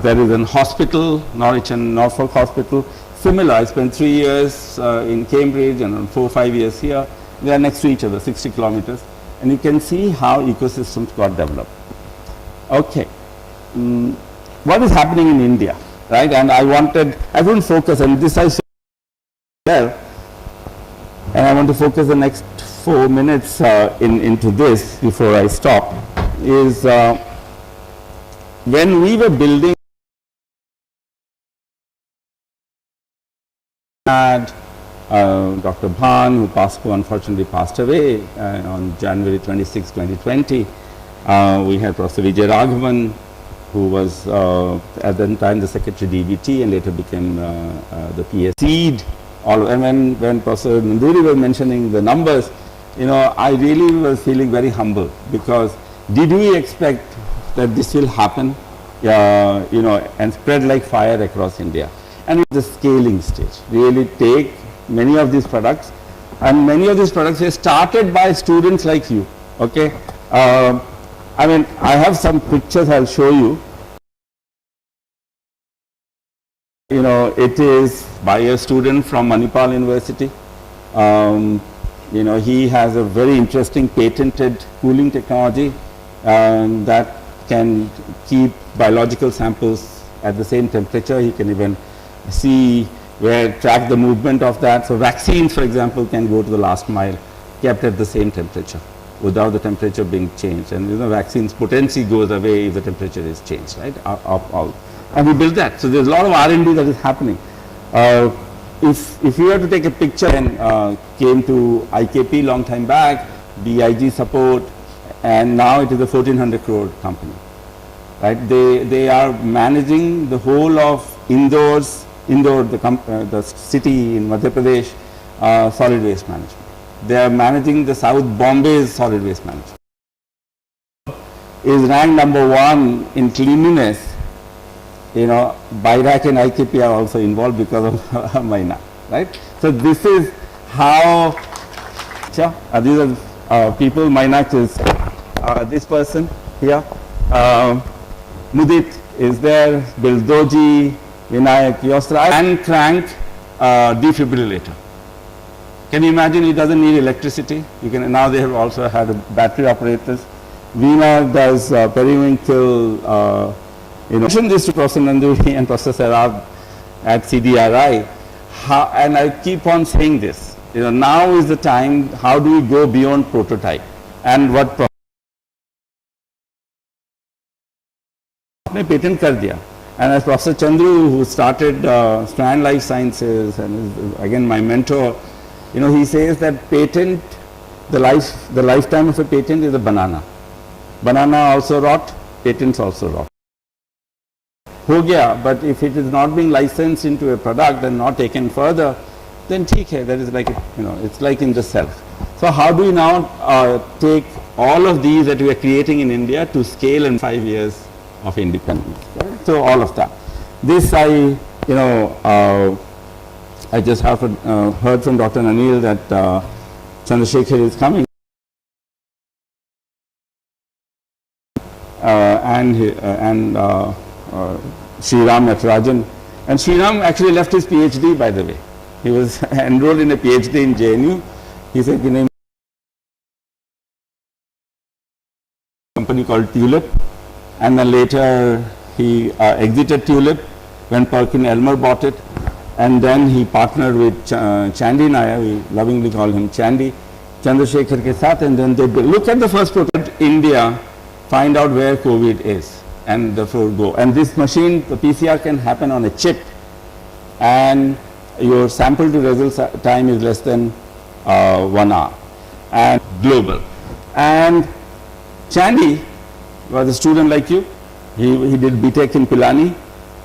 There is a hospital, Norwich and Norfolk Hospital. Similar, I spent 3 years in Cambridge and 4 or 5 years here. They are next to each other, 60 kilometers. And you can see how ecosystems got developed. Okay, what is happening in India, right? And I wouldn't focus, and this I said well, and I want to focus the next 4 minutes into this before I stop, is when we were building had Dr. Bhan, who unfortunately passed away on January 26, 2020. We had Professor Vijay Raghavan, who was at that time the Secretary DBT and later became the PS. And when Professor Nanduri was mentioning the numbers, I really was feeling very humble, because did we expect that this will happen, and spread like fire across India? And it's the scaling stage. Really take many of these products, and many of these products were started by students like you. Okay, I have some pictures I'll show you. It is by a student from Manipal University. He has a very interesting patented cooling technology that can keep biological samples at the same temperature. He can even track the movement of that. So vaccines, for example, can go to the last mile, kept at the same temperature without the temperature being changed. And vaccines potency goes away if the temperature is changed, right? And we built that. So there's a lot of R&D that is happening. If you were to take a picture and came to IKP long time back, BIG support, and now it is a 1400 crore company, right? They are managing the whole of Indore, the city in Madhya Pradesh, solid waste management. They are managing the South Bombay's solid waste management. Is ranked #1 in cleanliness. BIRAC and IKP are also involved because of Maina, right? So this is how, these are people. Mainak is this person here. Mudit is there, Bildoji, Vinayak, Yostra, and crank defibrillator. Can you imagine? It doesn't need electricity. Now they have also had battery operators. Veena does periwinkle. I mentioned this to Professor Nanduri and Professor Sarab at CDRI, and I keep on saying this. Now is the time. How do we go beyond prototype? And what patent kar diya. And as Professor Chandru, who started Strand Life Sciences and is again my mentor, he says that patent, the lifetime of a patent is a banana. Banana also rot, patents also rot. Ho gaya, but if it is not being licensed into a product and not taken further, then theek hai, that is like, it's like in the self. So how do we now take all of these that we are creating in India to scale in 5 years of independence? Right? So all of that. This I just have heard from Dr. Anil that Chandrasekhar is coming. And Sriram Natarajan. And Sriram actually left his PhD, by the way. He was enrolled in a PhD in JNU. He said, company called Tulip, and then later he exited Tulip when Perkin Elmer bought it, and then he partnered with Chandy Nair, we lovingly call him Chandy, Chandrasekhar ke saath, and then they look at the first prototype, India, find out where COVID is, and therefore go. And this machine, the PCR can happen on a chip, and your sample to result time is less than 1 hour, and global. And Chandy was a student like you. He did BTech in Pilani,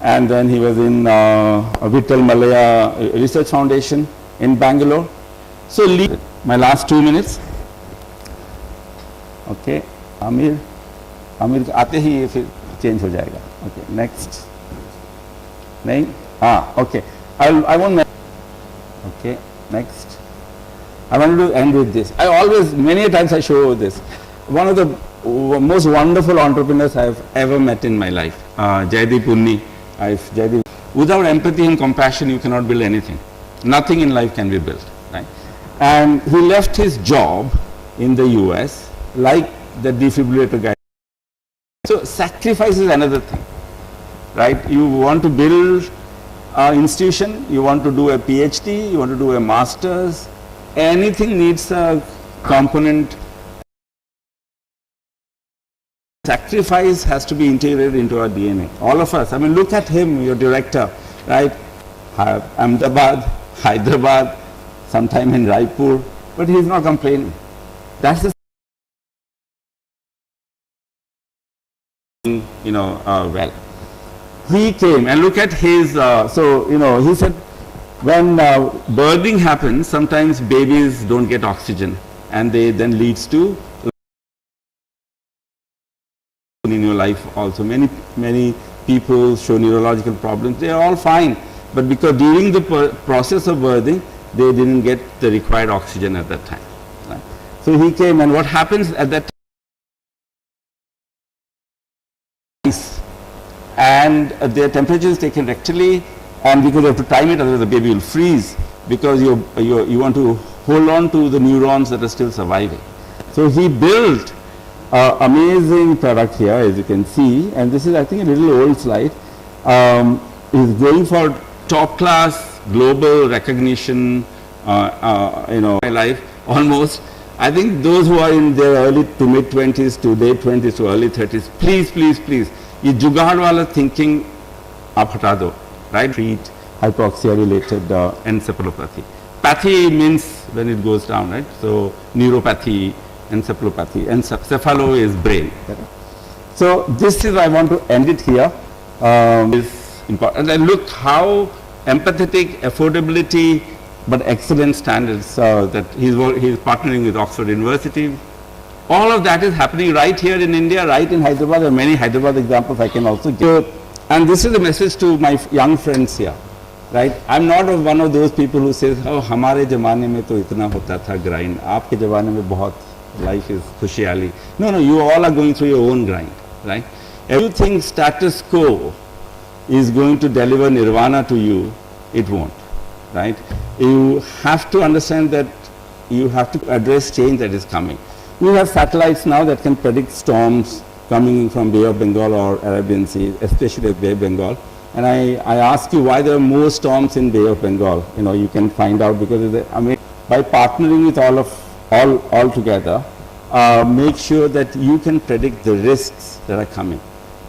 and then he was in Vittal Malaya Research Foundation in Bangalore. So my last 2 minutes. Okay, Amir आते ही ये फिर change हो जाएगा. Okay, next. नहीं? Okay. I won't. Okay, next. I wanted to end with this. I always, many times I show this. One of the most wonderful entrepreneurs I have ever met in my life, Jaideep Unni. Without empathy and compassion, you cannot build anything. Nothing in life can be built, right? And he left his job in the US, like the defibrillator guy. So sacrifice is another thing, right? You want to build an institution, you want to do a PhD, you want to do a master's, anything needs a component. Sacrifice has to be integrated into our DNA. All of us, I mean, look at him, your director, right? Ahmedabad, Hyderabad, sometime in Raipur, but he's not complaining. That's the well. He came and look at his, he said, when birthing happens, sometimes babies don't get oxygen, and they then leads to in your life also. Many people show neurological problems. They are all fine, but because during the process of birthing, they didn't get the required oxygen at that time. Right? So he came, and what happens at that time? And their temperature is taken rectally, and because you have to time it, otherwise the baby will freeze, because you want to hold on to the neurons that are still surviving. So he built an amazing product here, as you can see, and this is, I think, a little old slide. He's going for top class global recognition, my life almost. I think those who are in their early to mid 20s to late 20s to early 30s, please, ये जुगाड़ वाला thinking आप हटा दो, right? Treat hypoxia related encephalopathy. Pathy means when it goes down, right? So neuropathy, encephalopathy, and cephalo is brain. So this is, I want to end it here. Is important. And look how empathetic, affordability, but excellent standards that he's partnering with Oxford University. All of that is happening right here in India, right in Hyderabad. There are many Hyderabad examples I can also give. And this is a message to my young friends here, right? I'm not one of those people who says, oh, हमारे ज़माने में तो इतना होता था grind. आपके ज़माने में बहुत life is खुशहाली. No, you all are going through your own grind, right? If you think status quo is going to deliver nirvana to you, it won't, right? You have to understand that you have to address change that is coming. We have satellites now that can predict storms coming in from Bay of Bengal or Arabian Sea, especially Bay of Bengal. And I ask you why there are more storms in Bay of Bengal. You can find out because by partnering with all together, make sure that you can predict the risks that are coming.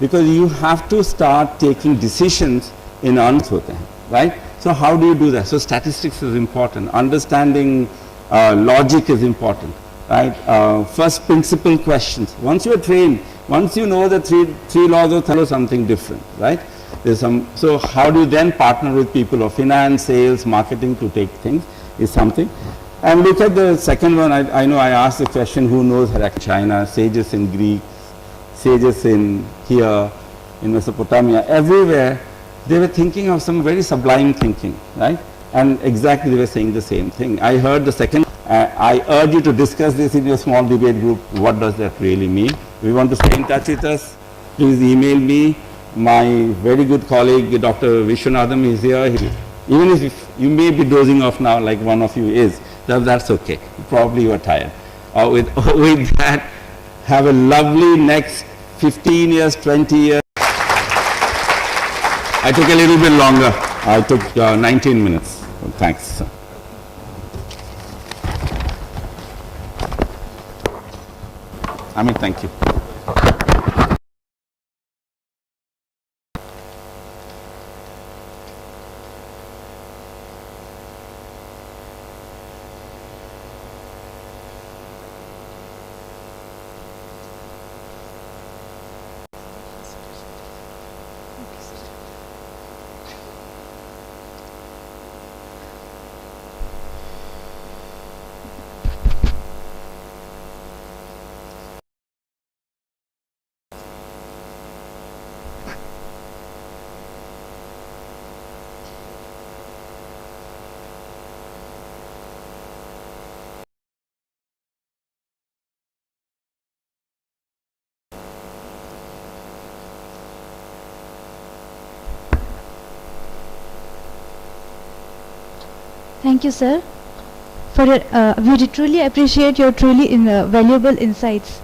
Because you have to start taking decisions in answer, right? So how do you do that? So statistics is important. Understanding logic is important. Right? First principle questions. Once you are trained, once you know the three laws of thorough, something different, right? So how do you then partner with people of finance, sales, marketing to take things is something. And look at the second one. I know I asked the question, who knows China, sages in Greek, sages in here, in Mesopotamia, everywhere, they were thinking of some very sublime thinking, right? And exactly they were saying the same thing. I heard the second. I urge you to discuss this in your small debate group. What does that really mean? We want to stay in touch with us. Please email me. My very good colleague, Dr. Vishwanathan, is here. Even if you may be dozing off now, like one of you is, that's okay. Probably you are tired. With that, have a lovely next 15 years, 20 years. I took a little bit longer. I took 19 minutes. Thanks. Amit, thank you. Thank you, sir. We truly appreciate your truly valuable insights.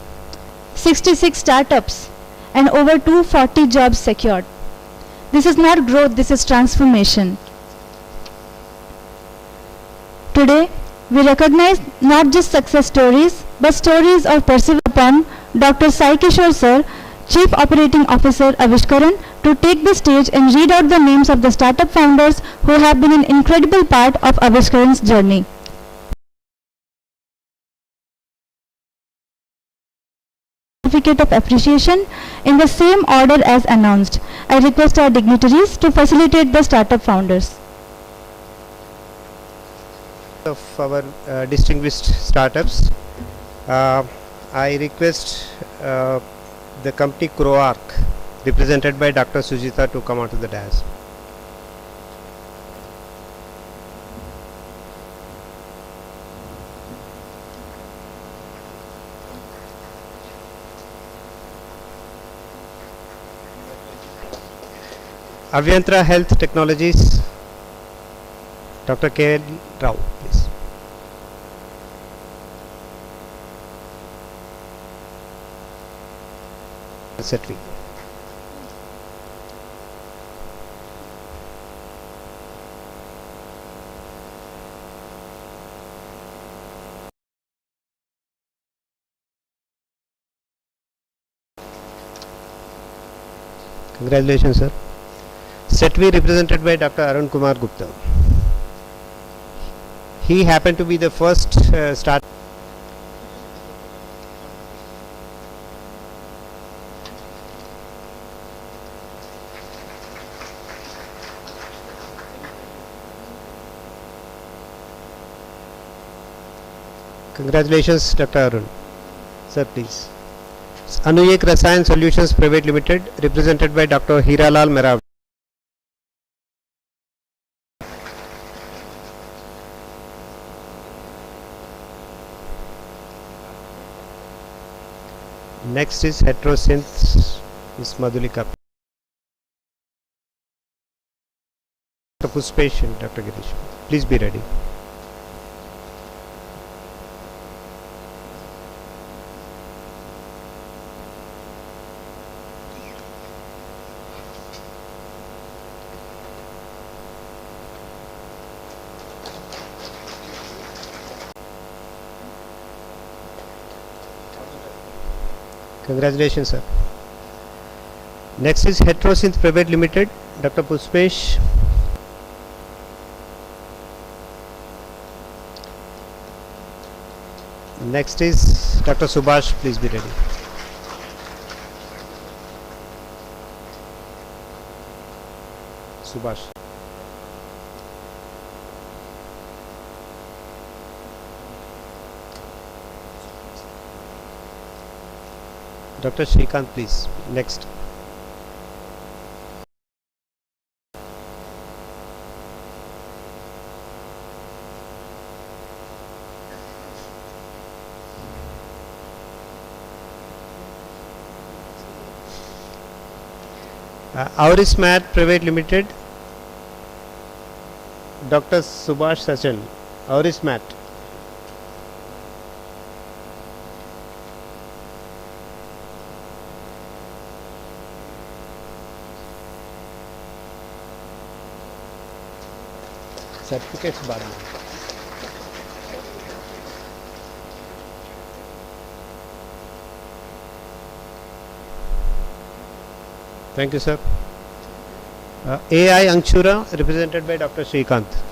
66 startups and over 240 jobs secured. This is not growth, this is transformation. Today, we recognize not just success stories, but stories of perseverance upon Dr. Sai Kishore sir, Chief Operating Officer Avishkaran, to take the stage and read out the names of the startup founders who have been an incredible part of Avishkaran's journey. Certificate of appreciation in the same order as announced. I request our dignitaries to facilitate the startup founders. Of our distinguished startups, I request the company CroArc, represented by Dr. Sujita, to come onto the dais. Avyantara Health Technologies, Dr. K. Rao, please. Setvi. Congratulations, sir. Setvi, represented by Dr. Arun Kumar Gupta. He happened to be the first start. Congratulations, Dr. Arun. Sir, please. Anuyek Rasayan Solutions Private Limited, represented by Dr. Hiralal Merav. Next is Heterosynth, is Madhulika. Dr. Puspesh and Dr. Girish. Please be ready. Congratulations, sir. Next is Heterosynth Private Limited, Dr. Puspesh. Next is Dr. Subhash, please be ready. Subhash. Dr. Shrikant, please. Next. Aurismat Private Limited, Dr. Subhash Sachin. Aurismat. Certificates बाद में. Thank you, sir. AI Anshura, represented by Dr. Srikanth.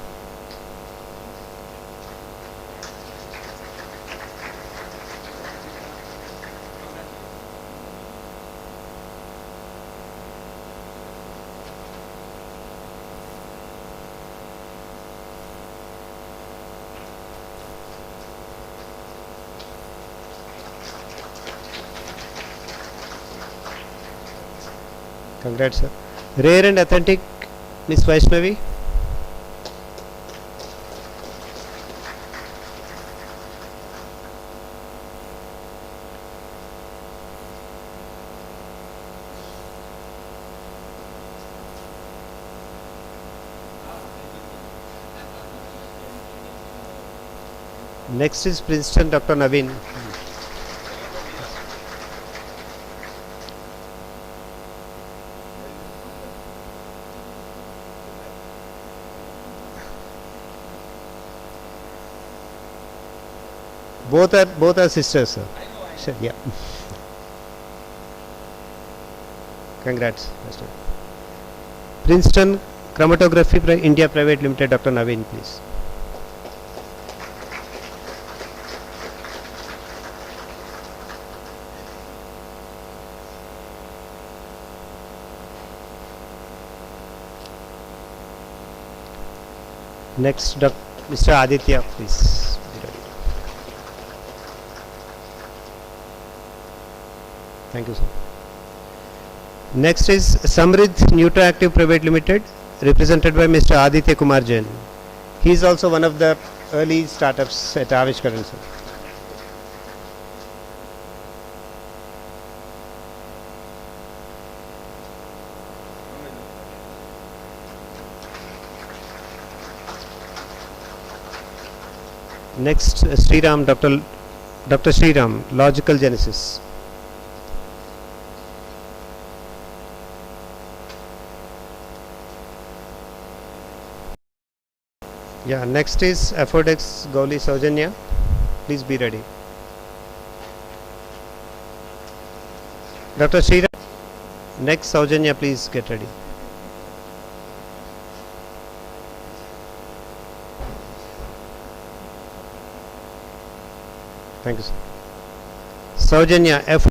Congrats, sir. Rare and authentic, Miss Vaishnavi. Next is Princeton, Dr. Naveen. Both are sisters, sir. Sure, yeah. Congrats, Mr. Princeton Chromatography India Private Limited, Dr. Naveen, please. Next, Mr. Aditya, please. Thank you, sir. Next is Samridh Nutraactive Private Limited, represented by Mr. Aditya Kumar Jain. He is also one of the early startups at Avishkaran, sir. Next, Sriram, Dr. Sriram, Logical Genesis. Yeah, next is Affordex Gauli Saujanya. Please be ready. Dr. Sriram, next Saujanya, please get ready. Thank you, sir. Saujanya, F.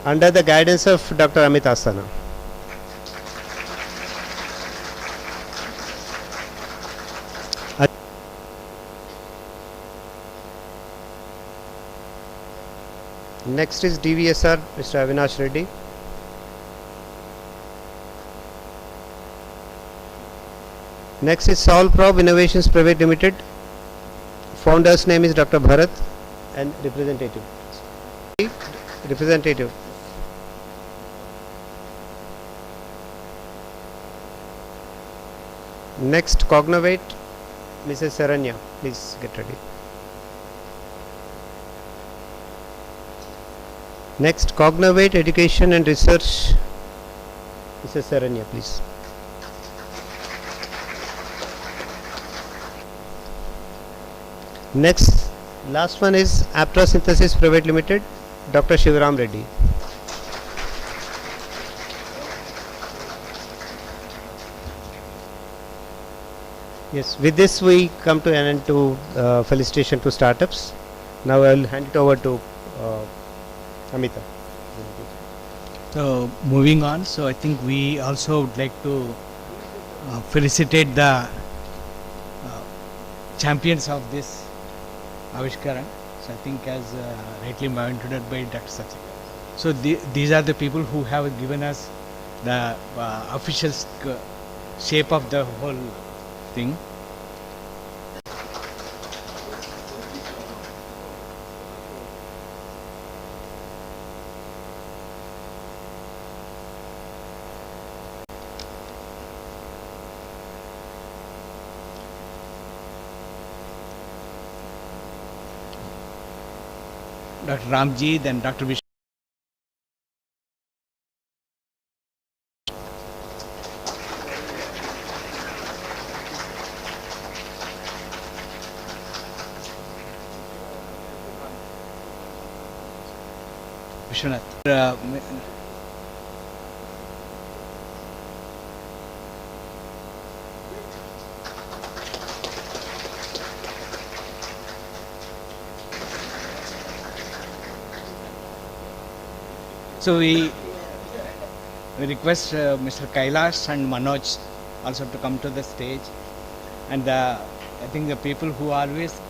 Under the guidance of Dr. Amit Asana. Next is DVSR, Mr. Avinash Reddy. Next is Solprob Innovations Private Limited. Founder's name is Dr. Bharat and representative. Next, Cognovate, Mrs. Saranya. Please get ready. Next, Cognovate Education and Research, Mrs. Saranya, please. Next, last one is Aptra Synthesis Private Limited, Dr. Shivaram Reddy. Yes, with this we come to an end to felicitation to startups. Now I will hand it over to Amita. So moving on, so I think we also would like to felicitate the champions of this Avishkaran. So I think as rightly introduced by Dr. Sachin. So these are the people who have given us the official shape of the whole thing. Dr. Ramji, then Dr. Vish. Vishwanath. So we request Mr. Kailash and Manoj also to come to the stage, and I think the people who always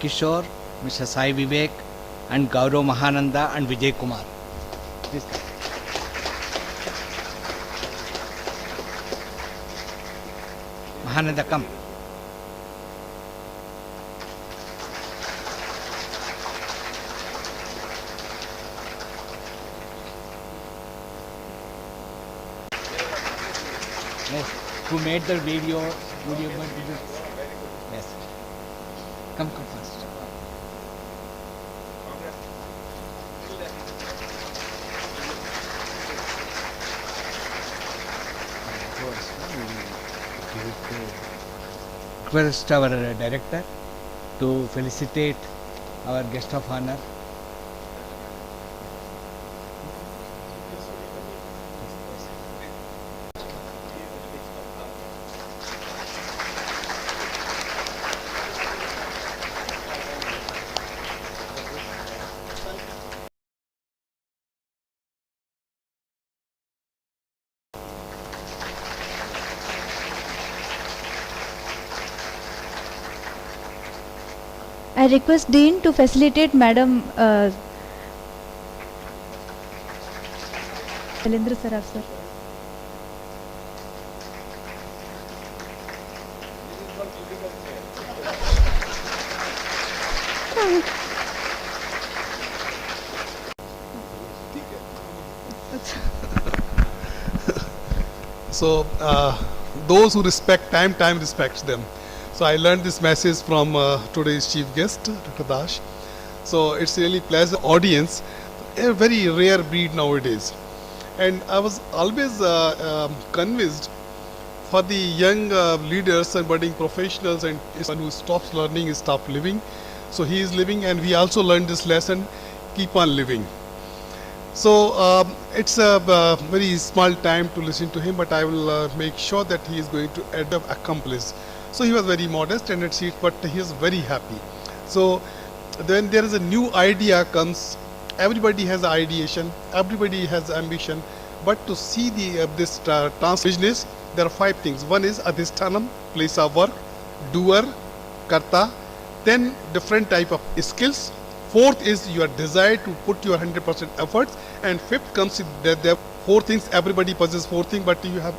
Kishore, Mr. Sai Vivek, and Gaurav Mahananda and Vijay Kumar. Please come. Mahananda, come. Yes. Who made the video? Yes. Come first. Request our director to felicitate our guest of honor. I request Dean to facilitate Madam Shailendra Saraf, sir. So those who respect time, time respects them. So I learned this message from today's chief guest, Dr. Dash. So it's really pleasant audience, a very rare breed nowadays. And I was always convinced for the young leaders and budding professionals and someone who stops learning is stop living. So he is living, and we also learned this lesson, keep on living. So it's a very small time to listen to him, but I will make sure that he is going to accomplish. So he was very modest and it's it, but he is very happy. So when there is a new idea comes, everybody has ideation, everybody has ambition, but to see the this business, there are 5 things. One is adhisthanam, place of work, doer, karta, then different type of skills. 4th is your desire to put your 100% efforts, and 5th comes that there are 4 things. Everybody possesses 4 things, but you have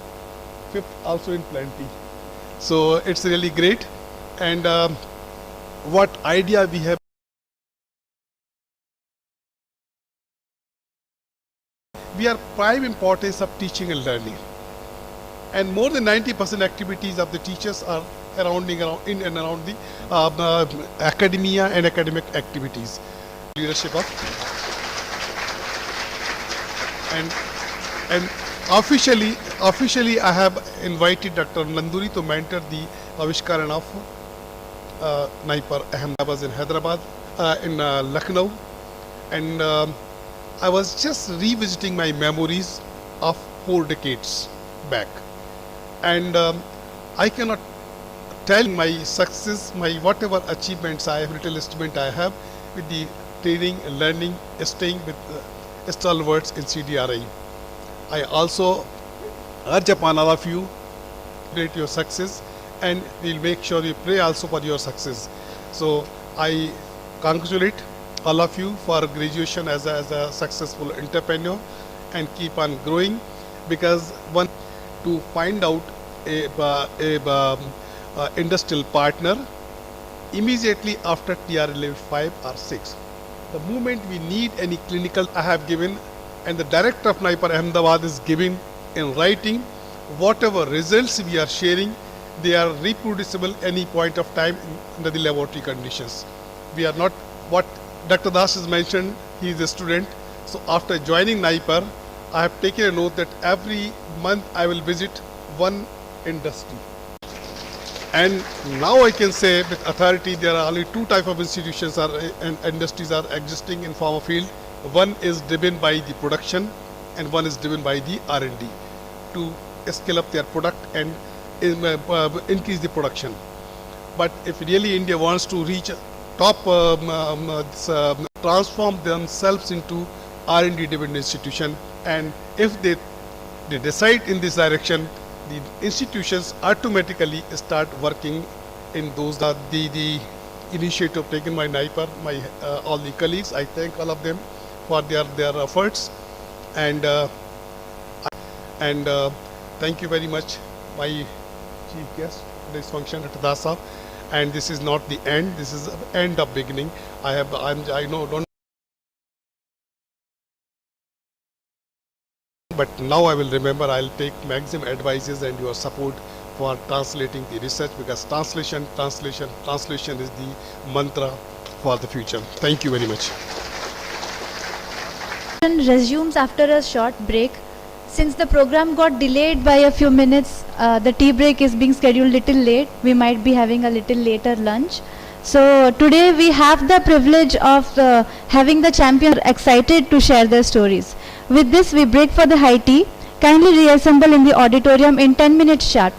5th also in plenty. So it's really great. And what idea we have, we are prime importance of teaching and learning, and more than 90% activities of the teachers are in and around the academia and academic activities. Leadership of and officially I have invited Dr. Nanduri to mentor the Avishkaran of NIPER Ahmedabad in Hyderabad, in Lucknow, and I was just revisiting my memories of 4 decades back, and I cannot tell my success, my whatever achievements I have, little estimate I have with the training and learning, staying with stalwarts in CDRI. I also urge upon all of you, create your success, and we'll make sure you pray also for your success. So I congratulate all of you for graduation as a successful entrepreneur, and keep on growing, because one to find out a industrial partner immediately after TR level 5 or 6. The moment we need any clinical, I have given, and the director of NIPER Ahmedabad is giving in writing whatever results we are sharing, they are reproducible any point of time under the laboratory conditions. We are not, what Dr. Das has mentioned, he is a student. So after joining NIPER, I have taken a note that every month I will visit one industry. And now I can say with authority there are only two type of institutions and industries are existing in pharma field. One is driven by the production and one is driven by the R&D to scale up their product and increase the production. But if really India wants to reach top, transform themselves into R&D driven institution, and if they decide in this direction, the institutions automatically start working in those. The initiative taken by NIPER, all the colleagues, I thank all of them for their efforts, and thank you very much, my chief guest for this function at Dasa. And this is not the end, this is the end of beginning. I know, don't, but now I will remember, I'll take maximum advices and your support for translating the research, because translation is the mantra for the future. Thank you very much. Resumes after a short break. Since the program got delayed by a few minutes, the tea break is being scheduled little late. We might be having a little later lunch. So today we have the privilege of having the champions excited to share their stories. With this, we break for the high tea. Kindly reassemble in the auditorium in 10 minutes sharp.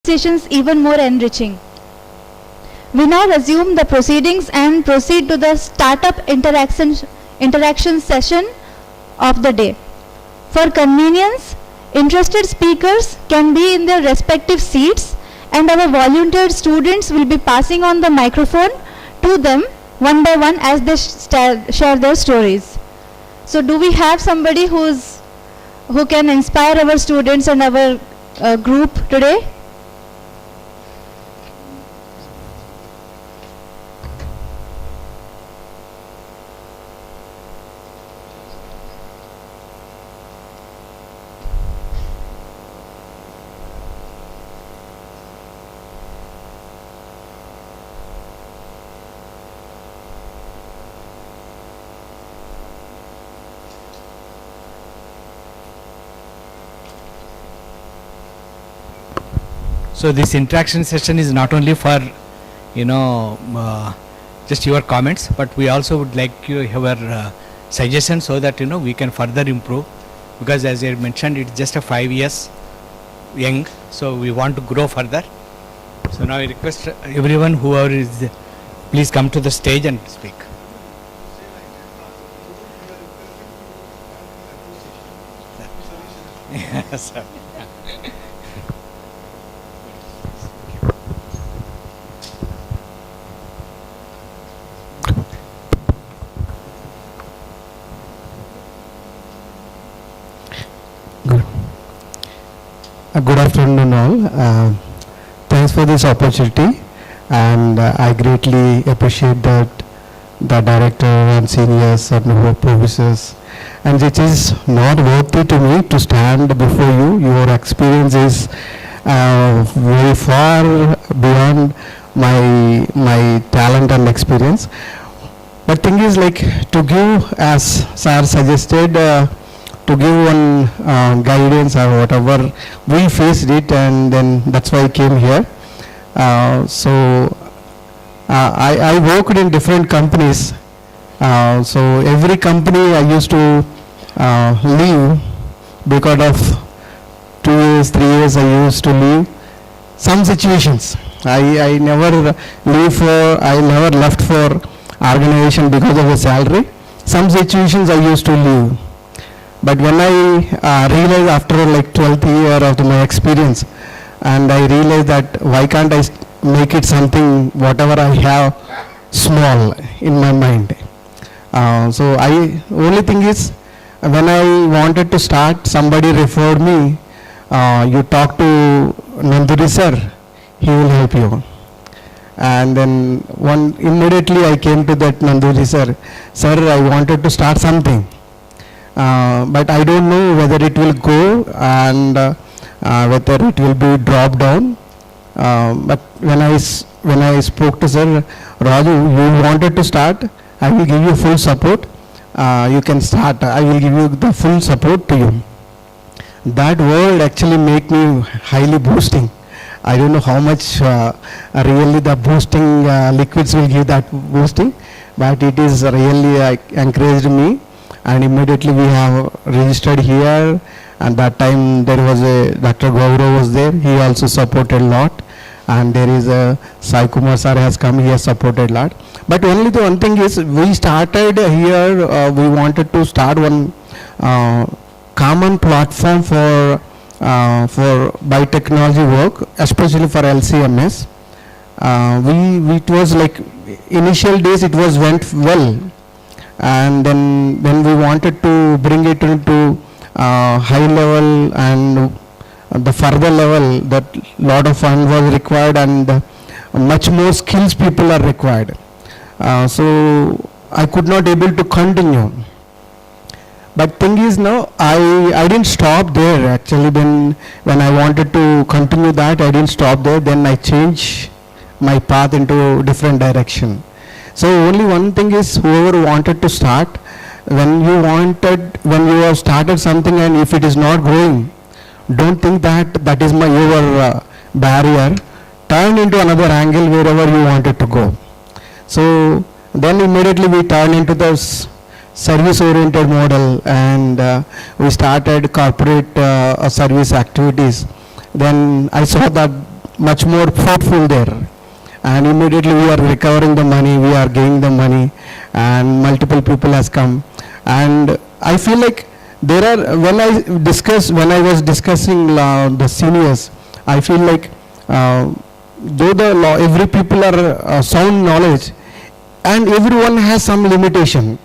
conversations even more enriching. We now resume the proceedings and proceed to the startup interaction session of the day. For convenience, interested speakers can be in their respective seats, and our volunteer students will be passing on the microphone to them one by one as they share their stories. So do we have somebody who can inspire our students and our group today? So this interaction session is not only for, just your comments, but we also would like your suggestions so that we can further improve, because as I mentioned, it's just a 5 years young, so we want to grow further. So now I request everyone whoever is, please come to the stage and speak. Yes, sir. Good afternoon all. Thanks for this opportunity, and I greatly appreciate that the director and seniors and who professors, and it is not worthy to me to stand before you. Your experience is very far beyond my talent and experience. But thing is, like, to give, as sir suggested, to give one guidance or whatever, we faced it, and then that's why I came here. I worked in different companies, so every company I used to leave because of 2 years, 3 years I used to leave. Some situations I never left for organization because of the salary. Some situations I used to leave. But when I realized after like 12th year of my experience, and I realized that why can't I make it something, whatever I have, small in my mind. So only thing is, when I wanted to start, somebody referred me, you talk to Nanduri sir, he will help you. And then immediately I came to that Nanduri sir, I wanted to start something. But I don't know whether it will go and whether it will be dropped down. But when I spoke to sir, Raju, you wanted to start, I will give you full support. You can start, I will give you the full support to you. That word actually make me highly boosting. I don't know how much really the boosting liquids will give that boosting, but it is really encouraged me. And immediately we have registered here, and that time there was Dr. Gaurav was there, he also supported a lot, and there is a Sai Kumar sir has come, he has supported a lot. But only the one thing is, we started here, we wanted to start one common platform for biotechnology work, especially for LCMS. It was like, initial days it went well. And then when we wanted to bring it into high level and the further level, that lot of fund was required, and much more skills people are required. So I could not able to continue. But thing is, now I didn't stop there. Actually, when I wanted to continue that, I didn't stop there. Then I changed my path into different direction. So only one thing is, whoever wanted to start, when you have started something and if it is not growing, don't think that is your barrier. Turn into another angle wherever you wanted to go. So then immediately we turn into the service oriented model, and we started corporate service activities. Then I saw that much more fruitful there. And immediately we are recovering the money, we are gaining the money, and multiple people has come. And I feel like there are, when I was discussing the seniors, I feel like though every people are sound knowledge, and everyone has some limitation.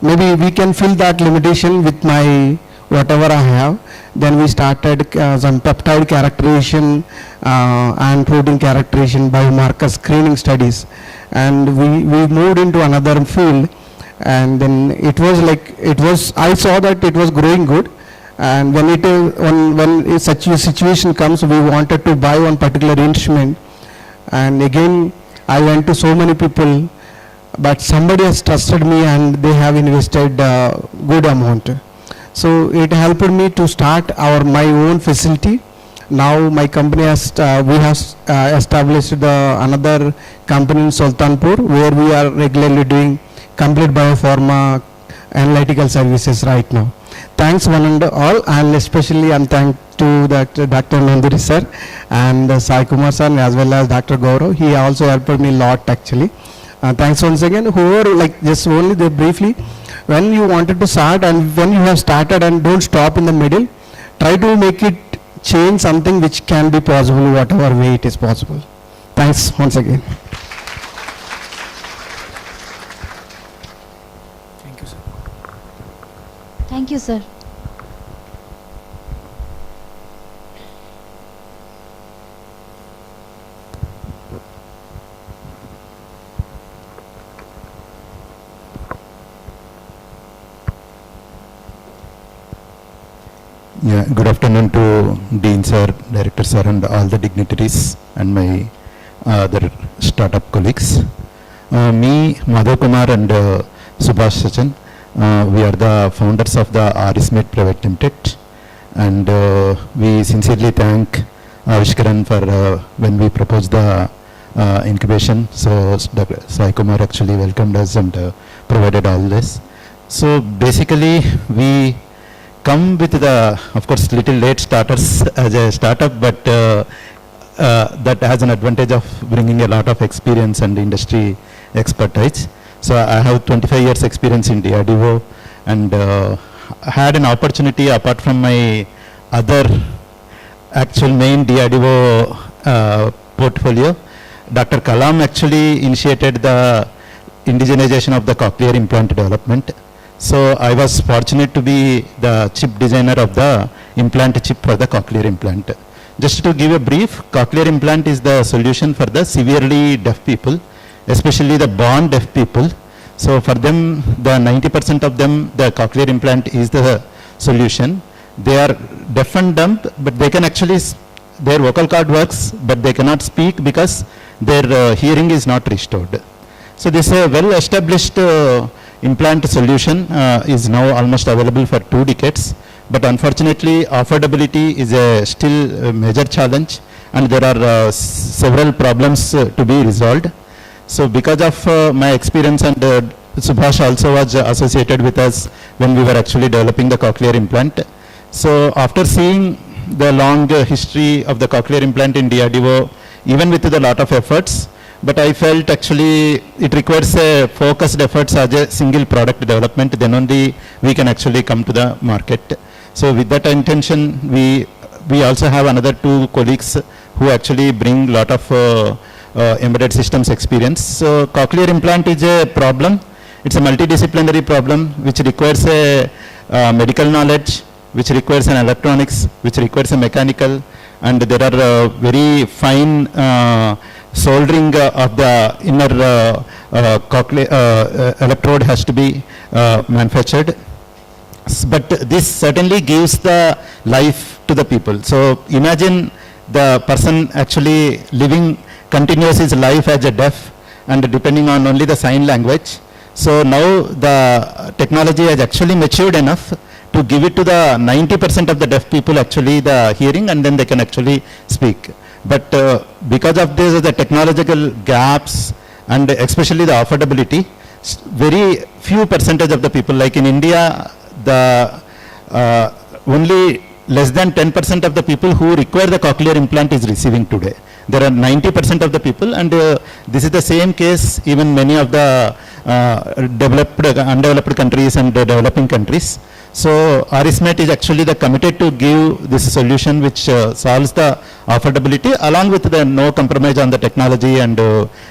Maybe we can fill that limitation with my whatever I have. Then we started some peptide characterization and protein characterization, biomarker screening studies, and we moved into another field. And then I saw that it was growing good. And when such a situation comes, we wanted to buy one particular instrument. And again, I went to so many people, but somebody has trusted me and they have invested good amount. So it helped me to start my own facility. Now my company we have established another company in Sultanpur, where we are regularly doing complete biopharma analytical services right now. Thanks one and all, and especially I'm thankful to Dr. Nanduri sir and Sai Kumar sir, as well as Dr. Gaurav. He also helped me a lot actually. Thanks once again. Whoever, just only briefly, when you wanted to start and when you have started, and don't stop in the middle, try to make it change something which can be possible, whatever way it is possible. Thanks once again. Thank you, sir. Thank you, sir. Yeah, good afternoon to Dean sir, Director sir, and all the dignitaries and my other startup colleagues. Me, Madhav Kumar and Subhash Sachin, we are the founders of the RSMate Private Limited, and we sincerely thank Avishkaran for when we proposed the incubation. So Dr. Sai Kumar actually welcomed us and provided all this. So basically we come with the, of course, little late starters as a startup, but that has an advantage of bringing a lot of experience and industry expertise. So I have 25 years experience in DRDO, and had an opportunity apart from my other actual main DRDO portfolio. Dr. Kalam actually initiated the indigenization of the cochlear implant development. So I was fortunate to be the chip designer of the implant chip for the cochlear implant. Just to give a brief, cochlear implant is the solution for the severely deaf people, especially the born deaf people. So for them, the 90% of them, the cochlear implant is the solution. They are deaf and dumb, but they can actually, their vocal cord works, but they cannot speak because their hearing is not restored. So this is a well-established implant solution is now almost available for 2 decades, but unfortunately affordability is still a major challenge, and there are several problems to be resolved. So because of my experience, and Subhash also was associated with us when we were actually developing the cochlear implant. So after seeing the long history of the cochlear implant in DRDO, even with a lot of efforts, but I felt actually it requires a focused efforts as a single product development, then only we can actually come to the market. So with that intention, we also have another 2 colleagues who actually bring lot of embedded systems experience. So cochlear implant is a problem. It's a multidisciplinary problem which requires a medical knowledge, which requires an electronics, which requires a mechanical, and there are very fine soldering of the inner cochlear electrode has to be manufactured. But this certainly gives the life to the people. So imagine the person actually living continues his life as a deaf and depending on only the sign language. So now the technology has actually matured enough to give it to the 90% of the deaf people actually the hearing, and then they can actually speak. But because of this, the technological gaps and especially the affordability, very few percentage of the people, like in India, the only less than 10% of the people who require the cochlear implant is receiving today. there are 90% of the people, and this is the same case even many of the undeveloped countries and developing countries. So ARISMAT is actually the committed to give this solution which solves the affordability along with the no compromise on the technology, and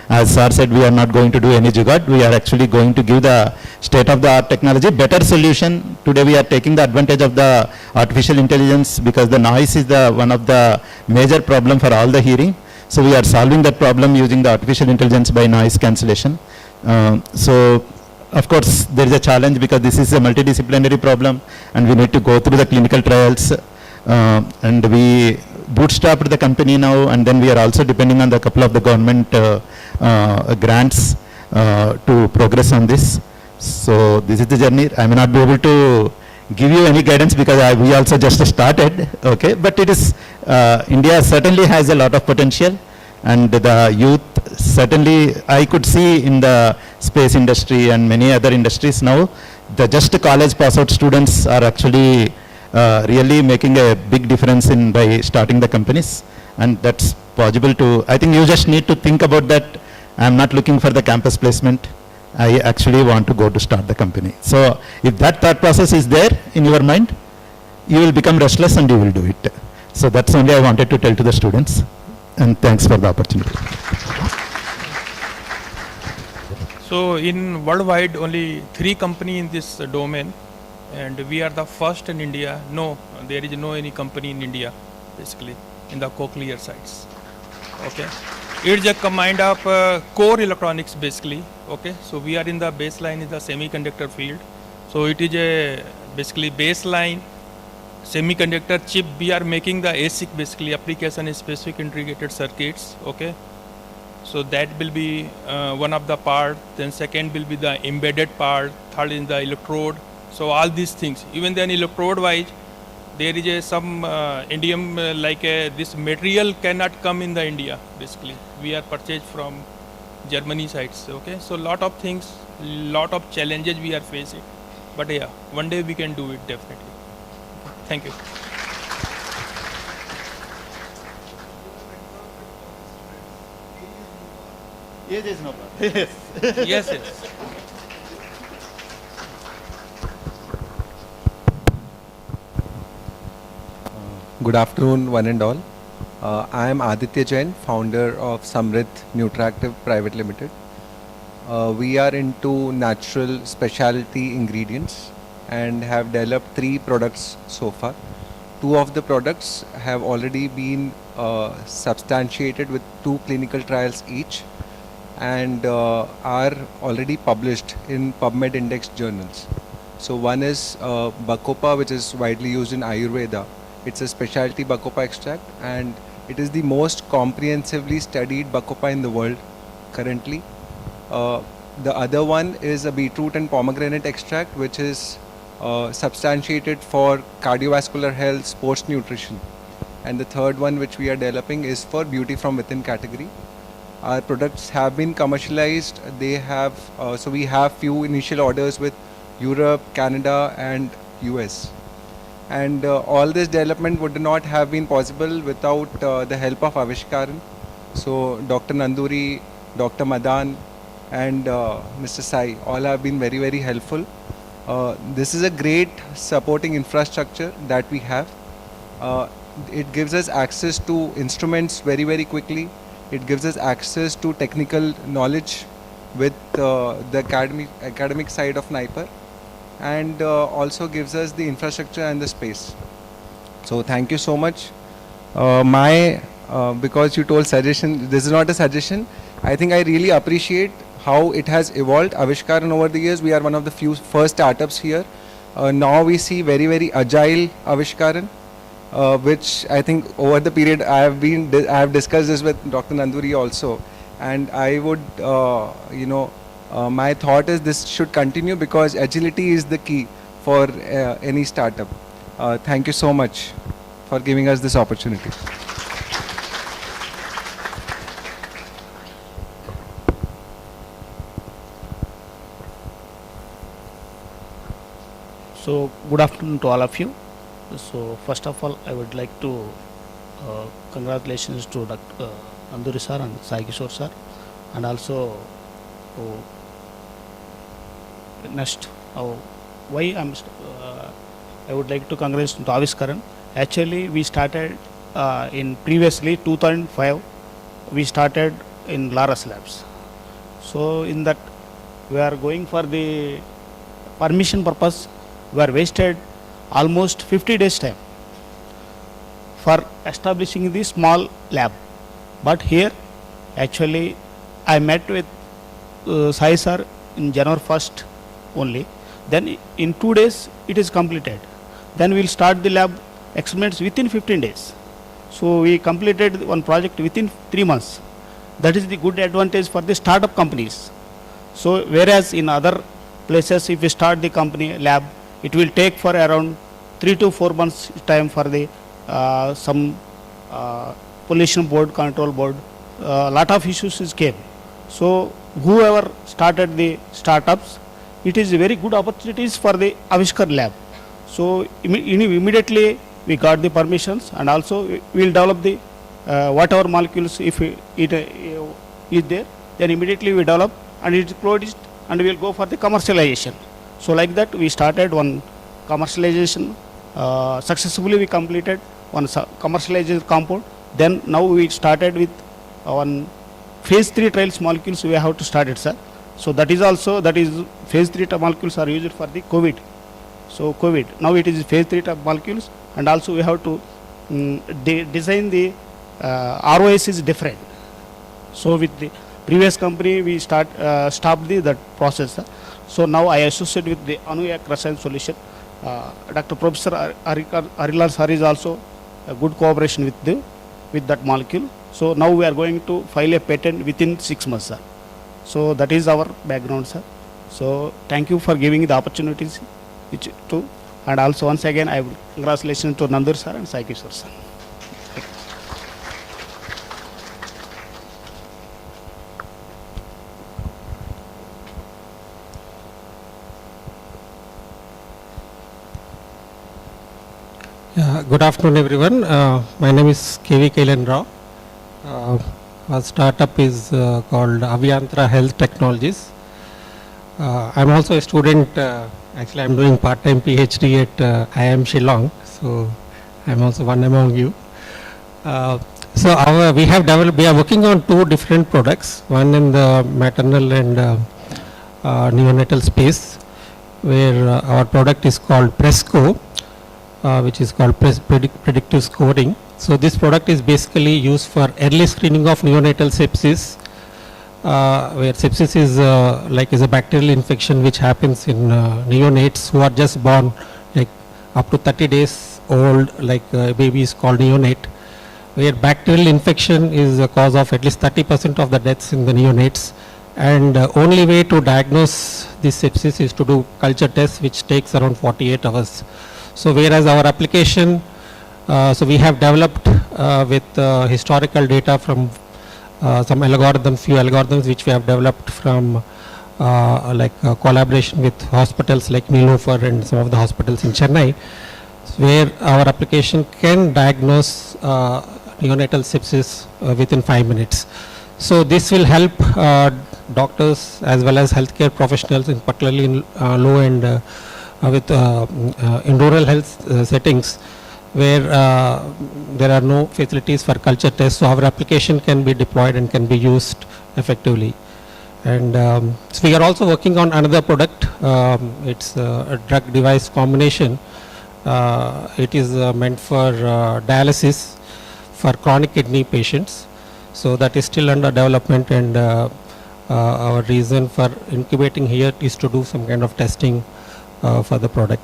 as sir said, we are not going to do any jugaad. We are actually going to give the state of the art technology, better solution. Today we are taking the advantage of the artificial intelligence because the noise is the one of the major problem for all the hearing. So we are solving that problem using the artificial intelligence by noise cancellation. So of course, there is a challenge because this is a multidisciplinary problem and we need to go through the clinical trials. And we bootstrapped the company now, and then we are also depending on the couple of the government grants to progress on this. So this is the journey. I may not be able to give you any guidance because we also just started, okay? But it is, India certainly has a lot of potential, and the youth certainly, I could see in the space industry and many other industries now, the just college pass out students are actually really making a big difference in by starting the companies, and that's possible to, I think you just need to think about that. I'm not looking for the campus placement. I actually want to go to start the company. So if that thought process is there in your mind, you will become restless and you will do it. So that's only I wanted to tell to the students, and thanks for the opportunity. So in worldwide, only 3 companies in this domain, and we are the first in India. No, there is no any company in India, basically, in the cochlear sides. Okay, it's a combined of core electronics, basically. Okay, so we are in the baseline in the semiconductor field. So it is a basically baseline semiconductor chip. We are making the ASIC, basically application is specific integrated circuits. Okay, so that will be one of the part. Then second will be the embedded part. Third is the electrode. So all these things, even then electrode wise, there is a some indium this material cannot come in the India. Basically, we are purchased from Germany sites. Okay, so lot of things, lot of challenges we are facing, but yeah, one day we can do it definitely. Thank you. Yes, yes, no problem. Yes. Yes, yes. Good afternoon, one and all. I am Aditya Jain, founder of Samrit Nutractive Private Limited. We are into natural specialty ingredients and have developed 3 products so far. 2 of the products have already been substantiated with 2 clinical trials each, and are already published in PubMed index journals. So one is Bacopa, which is widely used in Ayurveda. It's a specialty Bacopa extract, and it is the most comprehensively studied Bacopa in the world currently. The other one is a beetroot and pomegranate extract, which is substantiated for cardiovascular health, sports nutrition. And the third one which we are developing is for beauty from within category. Our products have been commercialized. They have, so we have few initial orders with Europe, Canada and US. And all this development would not have been possible without the help of Avishkaran. So Dr. Nanduri, Dr. Madan and Mr. Sai all have been very, very helpful. This is a great supporting infrastructure that we have. It gives us access to instruments very, very quickly. It gives us access to technical knowledge with the academic side of NIPER, and also gives us the infrastructure and the space. So thank you so much. Because you told suggestion, this is not a suggestion. I think I really appreciate how it has evolved. Avishkaran over the years, we are one of the few first startups here. Now we see very, very agile Avishkaran, which I think over the period I have discussed this with Dr. Nanduri also, and I would, my thought is this should continue because agility is the key for any startup. Thank you so much for giving us this opportunity. So good afternoon to all of you. So first of all, I would like to congratulations to Nanduri sir and Sai Kishore sir, and also next, why I would like to congratulate to Avishkaran. Actually, we started in previously 2005. We started in Laras Labs. So in that, we are going for the permission purpose. We are wasted almost 50 days time for establishing the small lab. But here, actually, I met with Sai sir in January 1st only. Then in 2 days, it is completed. Then we will start the lab experiments within 15 days. So we completed one project within 3 months. That is the good advantage for the startup companies. So whereas in other places, if we start the company lab, it will take for around 3 to 4 months time for the some pollution board, control board, lot of issues is came. So whoever started the startups, it is very good opportunities for the Avishkar lab. So immediately we got the permissions, and also we will develop the whatever molecules if it is there, then immediately we develop and it is produced and we will go for the commercialization. So like that we started one commercialization, successfully we completed one commercialization compound. Then now we started with one phase 3 trials molecules we have to start it, sir. So that is also, that is phase 3 molecules are used for the COVID. So COVID, now it is phase 3 molecules, and also we have to design the ROS is different. So with the previous company we stopped that process. So now I associate with the Innovate Incubate solution. Dr. Professor Arilal sir is also a good cooperation with that molecule. So now we are going to file a patent within 6 months, sir. So that is our background, sir. So thank you for giving the opportunities to, and also once again I will congratulations to Nandur sir and Sai Kishore sir. Good afternoon, everyone. My name is K.V. Kailan Rao. Our startup is called Aviantra Health Technologies. I'm also a student. Actually, I'm doing part-time PhD at IIM Shillong, so I'm also one among you. So we are working on 2 different products. One in the maternal and neonatal space, where our product is called Presco, which is called predictive scoring. So this product is basically used for early screening of neonatal sepsis, where sepsis is is a bacterial infection which happens in neonates who are just born, like up to 30 days old, like a baby is called neonate, where bacterial infection is the cause of at least 30% of the deaths in the neonates. And only way to diagnose this sepsis is to do culture tests, which takes around 48 hours. So whereas our application, so we have developed with historical data from few algorithms which we have developed from collaboration with hospitals like Nilofer and some of the hospitals in Chennai, where our application can diagnose neonatal sepsis within 5 minutes. So this will help doctors as well as healthcare professionals, in particularly in low and in rural health settings, where there are no facilities for culture tests. So our application can be deployed and can be used effectively. And so we are also working on another product. It's a drug device combination. It is meant for dialysis for chronic kidney patients. So that is still under development, and our reason for incubating here is to do some kind of testing for the product.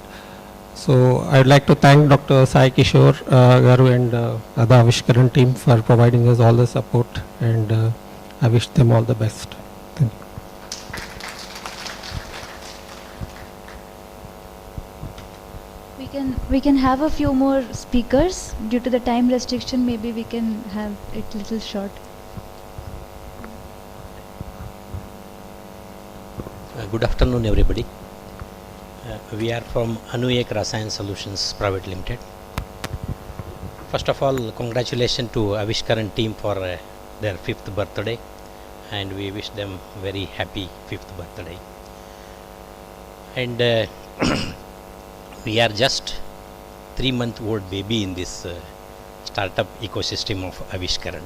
So I would like to thank Dr. Sai Kishore Garu and the Avishkaran team for providing us all the support, and I wish them all the best. Thank you. We can have a few more speakers. Due to the time restriction, maybe we can have it little short. Good afternoon, everybody. We are from Innovate Incubate Solutions Private Limited. First of all, congratulations to Avishkaran team for their 5th birthday, and we wish them very happy 5th birthday. And we are just 3-month-old baby in this startup ecosystem of Avishkaran.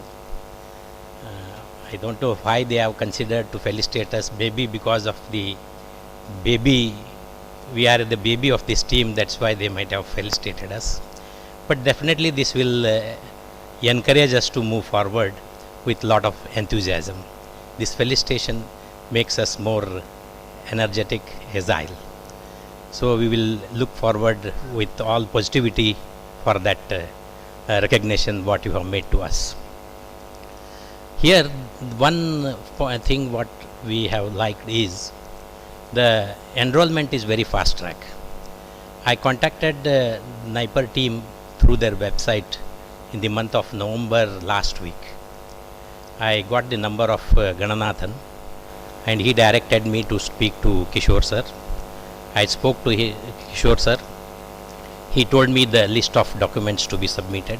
I don't know why they have considered to felicitate us baby, because of the baby, we are the baby of this team, that's why they might have felicitated us. But definitely this will encourage us to move forward with lot of enthusiasm. This felicitation makes us more energetic, agile. So we will look forward with all positivity for that recognition what you have made to us. Here one thing what we have liked is the enrollment is very fast track. I contacted the NIPER team through their website in the month of November last week. I got the number of Gananathan, and he directed me to speak to Kishore sir. I spoke to Kishore sir. He told me the list of documents to be submitted.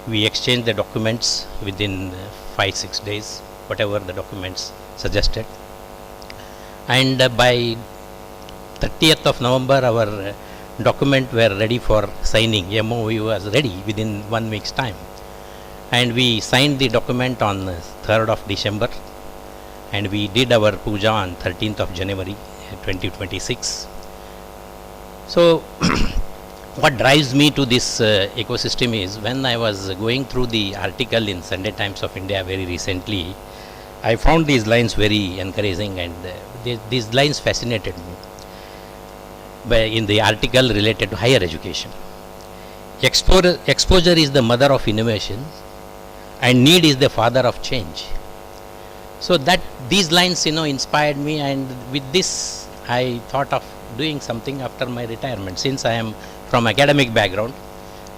We exchanged the documents within 5-6 days, whatever the documents suggested. And by 30th of November, our document were ready for signing. MOU was ready within 1 week's time. And we signed the document on 3rd of December, and we did our puja on 13th of January 2026. So what drives me to this ecosystem is, when I was going through the article in Sunday Times of India very recently, I found these lines very encouraging, and these lines fascinated me. In the article related to higher education, exposure is the mother of innovation, and need is the father of change. So that these lines inspired me, and with this I thought of doing something after my retirement. Since I am from academic background,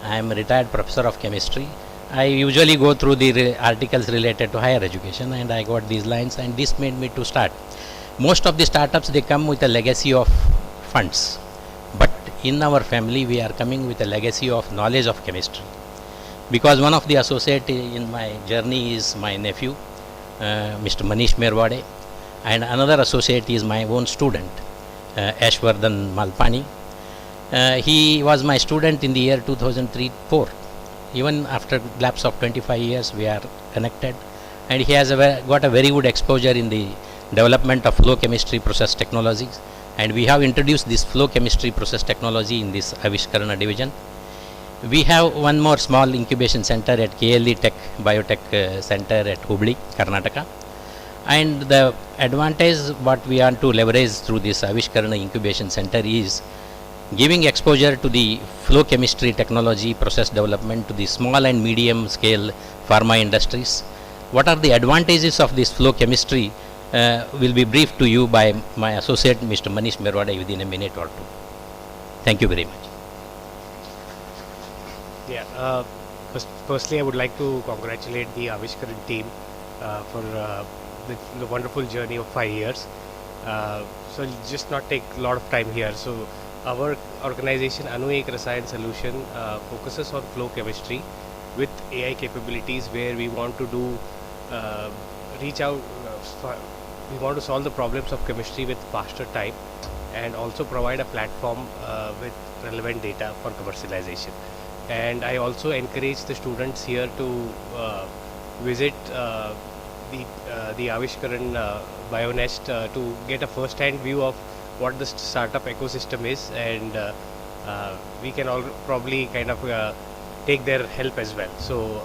I am a retired professor of chemistry, I usually go through the articles related to higher education, and I got these lines, and this made me to start. Most of the startups, they come with a legacy of funds, but in our family we are coming with a legacy of knowledge of chemistry, because one of the associates in my journey is my nephew, Mr. Manish Merwade, and another associate is my own student, Ashwardhan Malpani. He was my student in the year 2003-04. Even after lapse of 25 years we are connected, and he has got a very good exposure in the development of flow chemistry process technologies, and we have introduced this flow chemistry process technology in this Avishkarana division. We have one more small incubation center at KLE Tech Biotech Center at Hubli, Karnataka, and the advantage what we want to leverage through this Avishkarana incubation center is giving exposure to the flow chemistry technology process development to the small and medium scale pharma industries. What are the advantages of this flow chemistry will be briefed to you by my associate Mr. Manish Merwade within a minute or two. Thank you very much. Yeah, firstly I would like to congratulate the Avishkaran team for the wonderful journey of 5 years. So I'll just not take a lot of time here. So our organization Innovate Incubate Solution focuses on flow chemistry with AI capabilities, where we want to do reach out, we want to solve the problems of chemistry with faster time, and also provide a platform with relevant data for commercialization. And I also encourage the students here to visit the Avishkaran Bio-Nest to get a first-hand view of what the startup ecosystem is, and we can all probably kind of take their help as well. So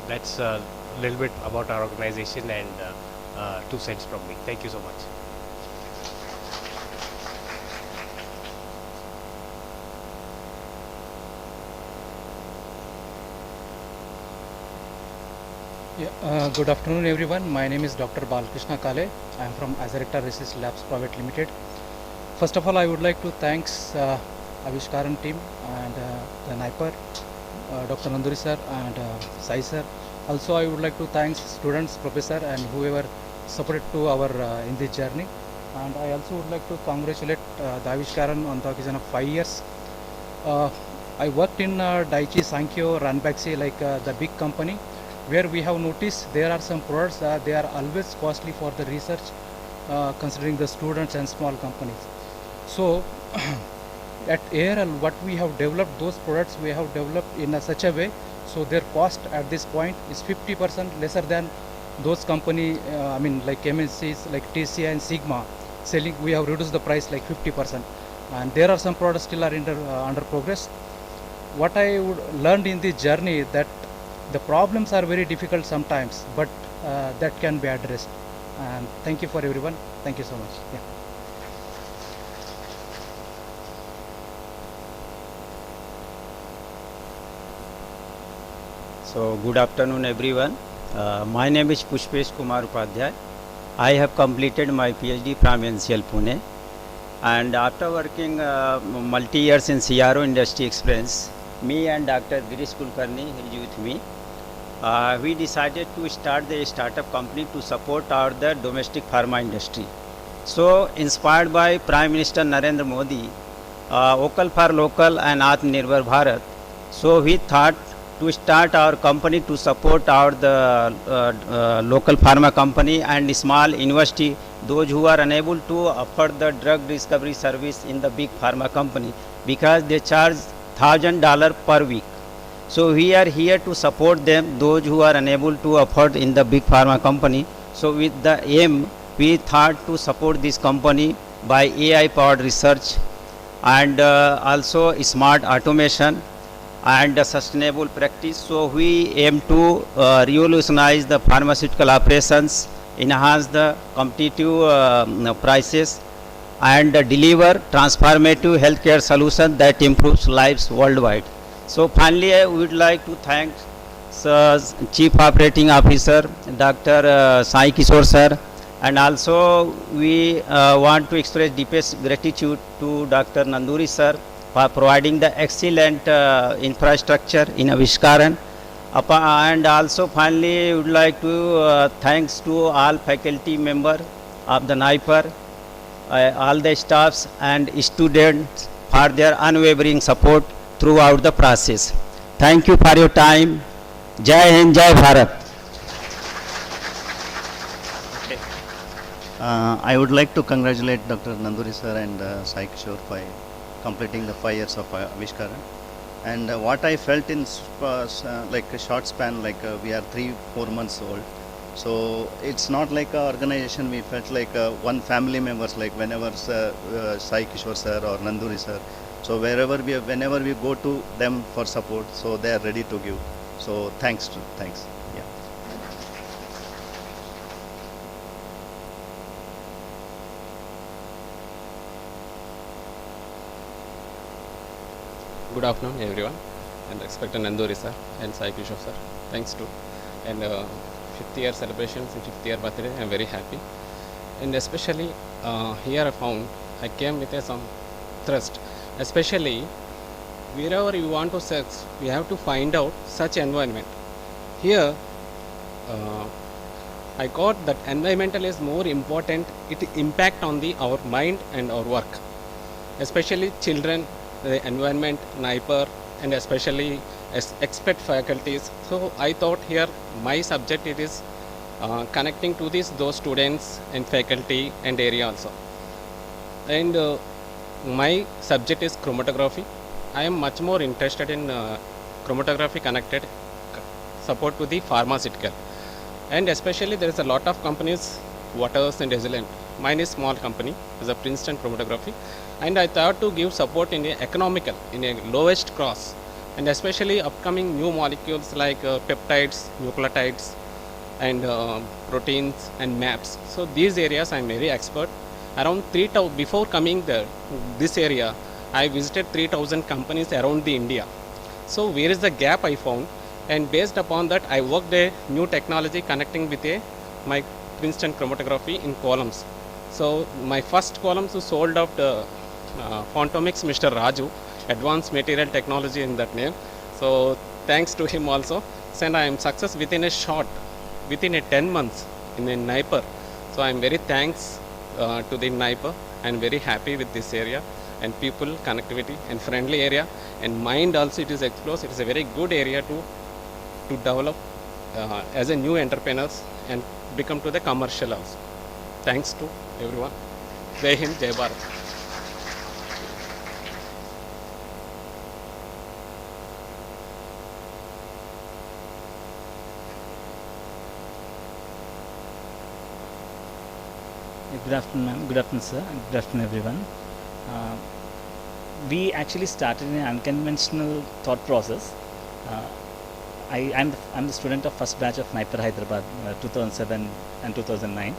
that's a little bit about our organization, and 2 cents from me. Thank you so much. Yeah, good afternoon everyone. My name is Dr. Balkrishna Kale. I am from Azaretta Research Labs Private Limited. First of all, I would like to thanks Avishkaran team and the NIPER, Dr. Nanduri sir and Sai sir. Also, I would like to thanks students, professor and whoever supported to our in this journey. And I also would like to congratulate the Avishkaran on the occasion of 5 years. I worked in Daiichi Sankyo, Ranbaxy, like the big company, where we have noticed there are some products they are always costly for the research, considering the students and small companies. So at ARL, what we have developed, those products we have developed in such a way, so their cost at this point is 50% lesser than those company, like MNCs like TCI and Sigma selling. We have reduced the price like 50%, and there are some products still are under progress. What I learned in this journey that the problems are very difficult sometimes, but that can be addressed. And thank you for everyone. Thank you so much. Yeah. So good afternoon everyone. My name is Pushpesh Kumar Upadhyay. I have completed my PhD from NCL Pune, and after working multi years in CRO industry experience, me and Dr. Girish Kulkarni is with me. We decided to start the startup company to support the domestic pharma industry. So inspired by Prime Minister Narendra Modi, Vocal for Local and Atmanirbhar Bharat, so we thought to start our company to support the local pharma company and small university, those who are unable to afford the drug discovery service in the big pharma company, because they charge $1,000 per week. So we are here to support them, those who are unable to afford in the big pharma company. So with the aim, we thought to support this company by AI powered research and also smart automation and sustainable practice. So we aim to revolutionize the pharmaceutical operations, enhance the competitive prices, and deliver transformative healthcare solutions that improves lives worldwide. So finally, I would like to thank Chief Operating Officer Dr. Sai Kishore sir, and also we want to express deepest gratitude to Dr. Nanduri sir for providing the excellent infrastructure in Avishkaran. And also finally, would like to thanks to all faculty members of the NIPER, all the staffs and students for their unwavering support throughout the process. Thank you for your time. Jai Hind, Jai Bharat. I would like to congratulate Dr. Nanduri sir and Sai Kishore for completing the 5 years of Avishkaran. And what I felt in like a short span, like we are 3-4 months old. So it's not like an organization, we felt like one family members, like whenever Sai Kishore sir or Nanduri sir. So whenever we go to them for support, so they are ready to give. So thanks. Yeah. Good afternoon everyone, and respected Nanduri sir and Sai Kishore sir. Thanks to and 5th year celebrations and 5th year birthday. I am very happy, and especially here I found I came with some thrust. Especially wherever you want to search, we have to find out such environment. Here I got that environmental is more important. It impact on our mind and our work, especially children, the environment, NIPER, and especially expert faculties. So I thought here my subject it is connecting to those students and faculty and area also. And my subject is chromatography. I am much more interested in chromatography connected support to the pharmaceutical, and especially there is a lot of companies, Waters and Agilent. Mine is small company, is a Princeton chromatography, and I thought to give support in a economical, in a lowest cost, and especially upcoming new molecules like peptides, nucleotides, and proteins and maps. So these areas I am very expert. Around 3,000 before coming there, this area, I visited 3,000 companies around the India. So where is the gap I found, and based upon that I worked a new technology connecting with my Princeton chromatography in columns. So my first columns was sold out Fontomics Mr. Raju, advanced material technology in that name. So thanks to him also, and I am success within a 10 months in a NIPER. So I am very thanks to the NIPER, and very happy with this area, and people connectivity and friendly area, and mind also it is exposed. It is a very good area to develop as a new entrepreneurs and become to the commercial also. Thanks to everyone. Jai Hind, Jai Bharat. Good afternoon, ma'am. Good afternoon, sir. Good afternoon, everyone. We actually started in an unconventional thought process. I'm the student of first batch of NIPER Hyderabad, 2007 and 2009.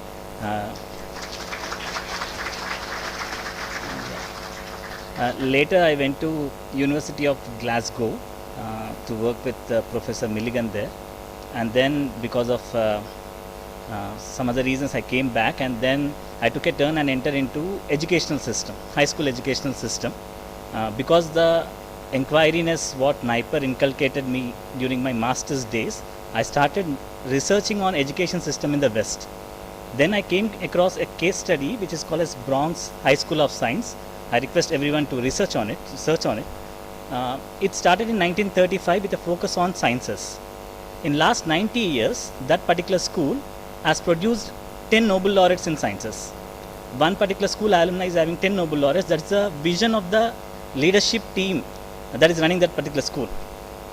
Later, I went to University of Glasgow to work with Professor Milligan there, and then because of some other reasons I came back, and then I took a turn and entered into educational system, high school educational system, because the inquiriness what NIPER inculcated me during my master's days. I started researching on education system in the West. Then I came across a case study which is called as Bronx High School of Science. I request everyone to research on it, search on it. It started in 1935 with a focus on sciences. In last 90 years, that particular school has produced 10 Nobel laureates in sciences. One particular school alumni is having 10 Nobel laureates. That's the vision of the leadership team that is running that particular school.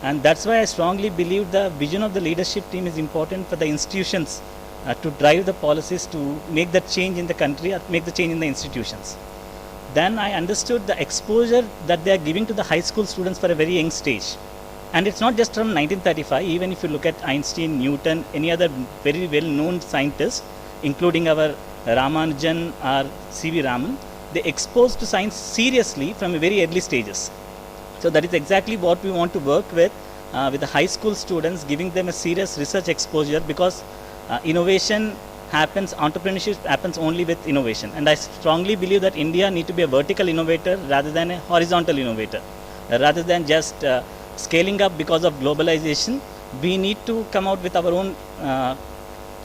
And that's why I strongly believe the vision of the leadership team is important for the institutions to drive the policies to make that change in the country or make the change in the institutions. Then I understood the exposure that they are giving to the high school students for a very young stage. And it's not just from 1935, even if you look at Einstein, Newton, any other very well-known scientists, including our Ramanujan or C.V. Raman, they exposed to science seriously from a very early stages. So that is exactly what we want to work with the high school students, giving them a serious research exposure, because innovation happens, entrepreneurship happens only with innovation. And I strongly believe that India need to be a vertical innovator rather than a horizontal innovator. Rather than just scaling up because of globalization, we need to come out with our own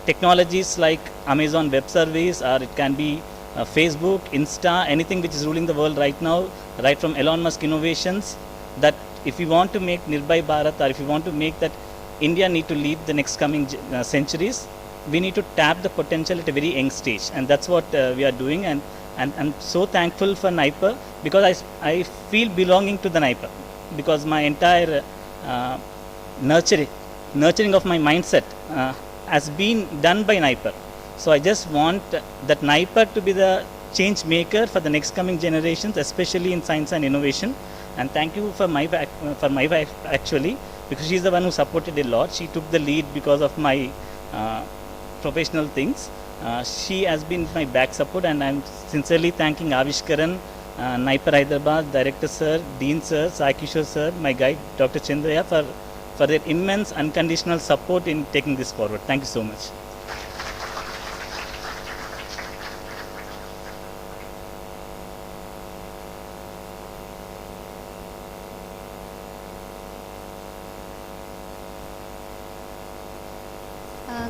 technologies like Amazon Web Service, or it can be Facebook, Insta, anything which is ruling the world right now, right from Elon Musk innovations, that if we want to make Nirbhay Bharat, or if we want to make that India need to lead the next coming centuries, we need to tap the potential at a very young stage. And that's what we are doing. And I'm so thankful for NIPER, because I feel belonging to the NIPER, because my entire nurturing of my mindset has been done by NIPER. So I just want that NIPER to be the change maker for the next coming generations, especially in science and innovation. And thank you for my wife actually, because she's the one who supported a lot. She took the lead because of my professional things. She has been my back support, and I'm sincerely thanking Avishkaran, NIPER Hyderabad, Director Sir, Dean Sir, Sai Kishore Sir, my guide Dr. Chandraya for their immense unconditional support in taking this forward. Thank you so much.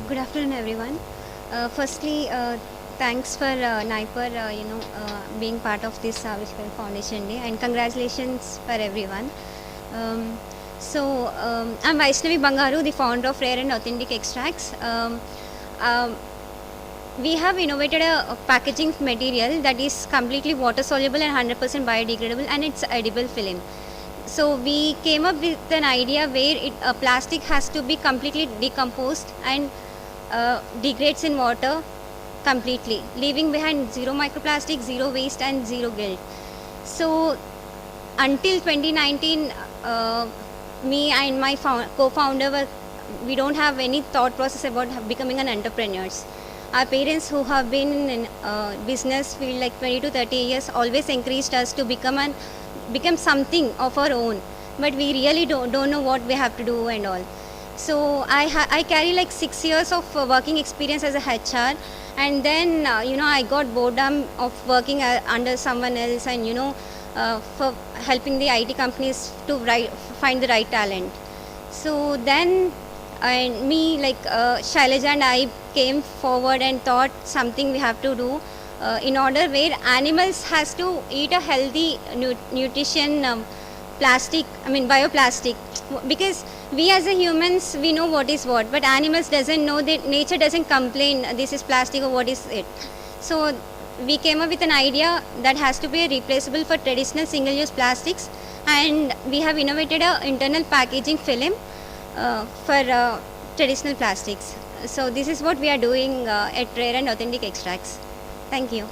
Good afternoon, everyone. Firstly, thanks for NIPER, being part of this Avishkaran Foundation Day, and congratulations for everyone. I'm Vaishnavi Bangaru, the founder of Rare and Authentic Extracts. We have innovated a packaging material that is completely water soluble and 100% biodegradable, and it's edible film. So we came up with an idea where plastic has to be completely decomposed and degrades in water completely, leaving behind zero microplastic, zero waste and zero guilt. So until 2019, me and my co-founder, we don't have any thought process about becoming an entrepreneurs. Our parents, who have been in business field like 20 to 30 years, always encouraged us to become something of our own, but we really don't know what we have to do and all. So I carry like 6 years of working experience as a HR, and then I got boredom of working under someone else, and for helping the IT companies to find the right talent. So then Shailaja and I came forward and thought something we have to do in order where animals has to eat a healthy nutrition bioplastic, because we as a humans, we know what is what, but animals doesn't know, that nature doesn't complain this is plastic or what is it. So we came up with an idea that has to be replaceable for traditional single-use plastics, and we have innovated an internal packaging film for traditional plastics. So this is what we are doing at Rare and Authentic Extracts. Thank you.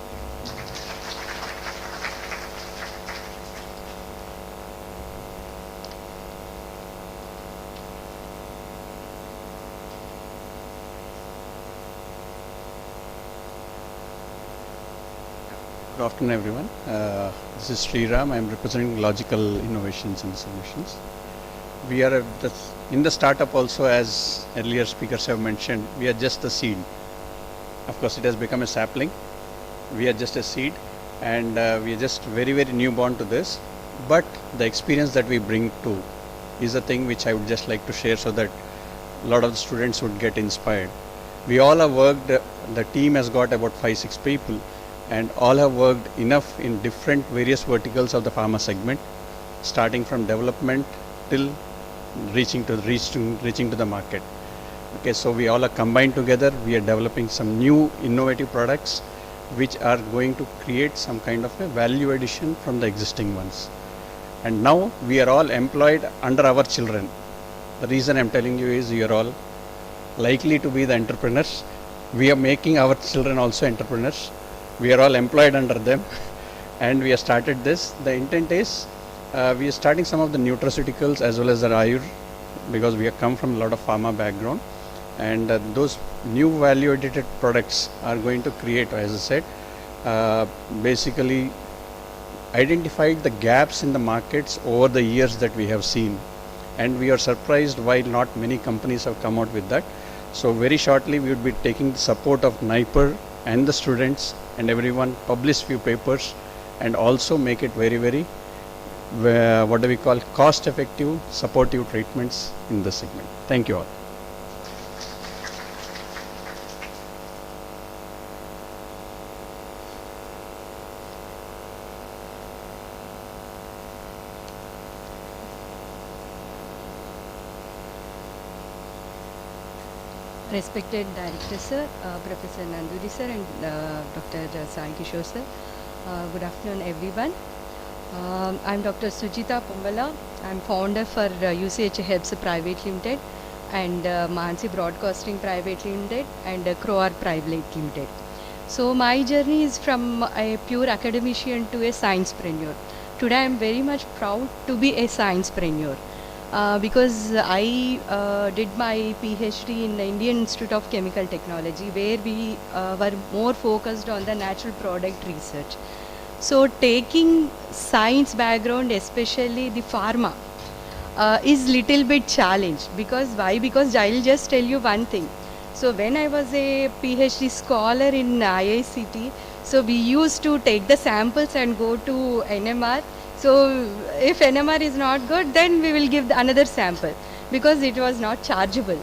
Good afternoon, everyone. This is Sriram. I am representing Logical Innovations and Solutions. We are in the startup also, as earlier speakers have mentioned, we are just a seed. Of course, it has become a sapling. We are just a seed, and we are just very, very newborn to this. But the experience that we bring to is a thing which I would just like to share so that a lot of the students would get inspired. We all have worked, the team has got about 5-6 people, and all have worked enough in different various verticals of the pharma segment, starting from development till reaching to the market. Okay, so we all are combined together. We are developing some new innovative products which are going to create some kind of a value addition from the existing ones. And now we are all employed under our children. The reason I'm telling you is you are all likely to be the entrepreneurs. We are making our children also entrepreneurs. We are all employed under them, and we have started this. The intent is we are starting some of the nutraceuticals as well as the Ayur, because we have come from a lot of pharma background, and those new value added products are going to create, as I said, basically identified the gaps in the markets over the years that we have seen, and we are surprised why not many companies have come out with that. So very shortly we would be taking the support of NIPER and the students and everyone, publish few papers, and also make it very, very what do we call cost effective supportive treatments in this segment. Thank you all. Respected Director Sir, Professor Nanduri Sir and Dr. Sai Kishore Sir. Good afternoon everyone. I'm Dr. Sujita Pombala. I'm founder for UCH Helps Private Limited and Mansi Broadcasting Private Limited and Croar Private Limited. So my journey is from a pure academician to a sciencepreneur. Today I'm very much proud to be a sciencepreneur. Because I did my PhD in the Indian Institute of Chemical Technology, where we were more focused on the natural product research. So taking science background, especially the pharma, is little bit challenged. Because why? Because I'll just tell you one thing. So when I was a PhD scholar in IICT, so we used to take the samples and go to NMR. So if NMR is not good, then we will give another sample, because it was not chargeable.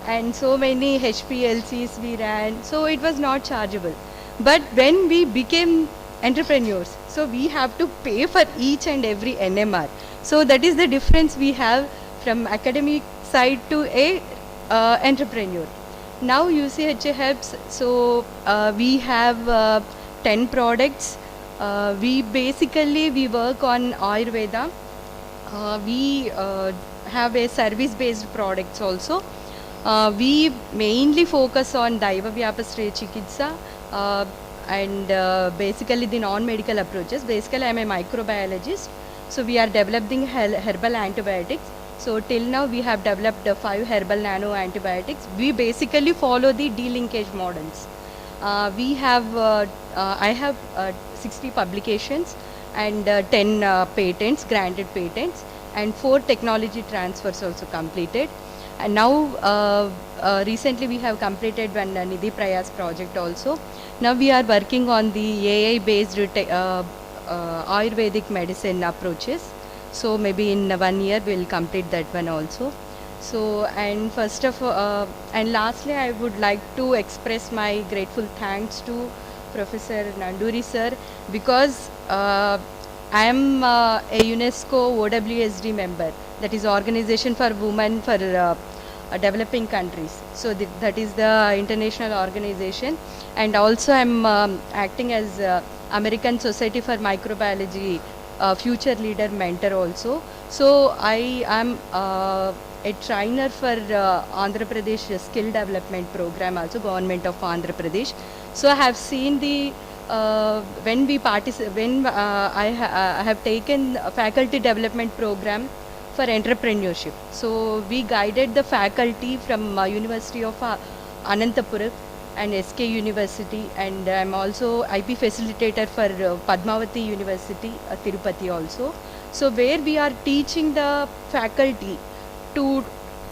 And so many HPLCs we ran, so it was not chargeable. But when we became entrepreneurs, so we have to pay for each and every NMR. So that is the difference we have from academic side to a entrepreneur. Now UCH helps, so we have 10 products. We work on Ayurveda. We have a service-based products also. We mainly focus on Daiva Vyapastre Chikitsa and basically the non-medical approaches. Basically, I am a microbiologist. So we are developing herbal antibiotics. So till now we have developed 5 herbal nano antibiotics. We basically follow the delinkage models. I have 60 publications and 10 patents, granted patents, and 4 technology transfers also completed. And now recently we have completed one Nidhi Prayas project also. Now we are working on the AI based Ayurvedic medicine approaches. So maybe in 1 year we will complete that one also. So and lastly I would like to express my grateful thanks to Professor Nanduri sir, because I am a UNESCO OWSD member, that is Organization for Women for Developing Countries. So that is the international organization, and also I am acting as American Society for Microbiology future leader mentor also. So I am a trainer for Andhra Pradesh skill development program also, government of Andhra Pradesh. So I have seen the when I have taken a faculty development program for entrepreneurship. So we guided the faculty from University of Anantapur and SK University, and I am also IP facilitator for Padmavati University, Tirupati also. So where we are teaching the faculty to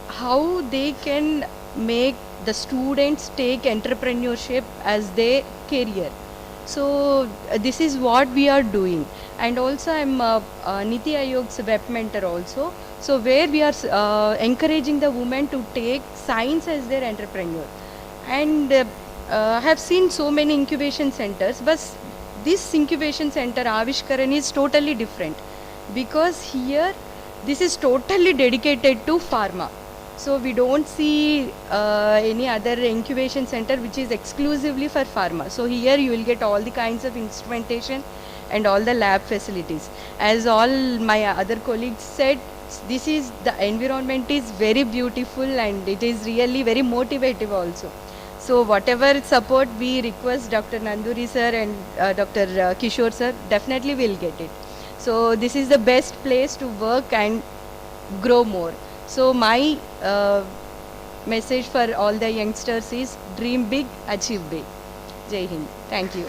how they can make the students take entrepreneurship as their career. So this is what we are doing, and also I am Niti Ayog's web mentor also. So where we are encouraging the women to take science as their entrepreneur, and I have seen so many incubation centers, but this incubation center Avishkaran is totally different, because here this is totally dedicated to pharma. So we don't see any other incubation center which is exclusively for pharma. So here you will get all the kinds of instrumentation and all the lab facilities. As all my other colleagues said, the environment is very beautiful, and it is really very motivative also. So whatever support we request Dr. Nanduri sir and Dr. Kishore sir, definitely will get it. So this is the best place to work and grow more. So my message for all the youngsters is dream big, achieve big. Jai Hind. Thank you.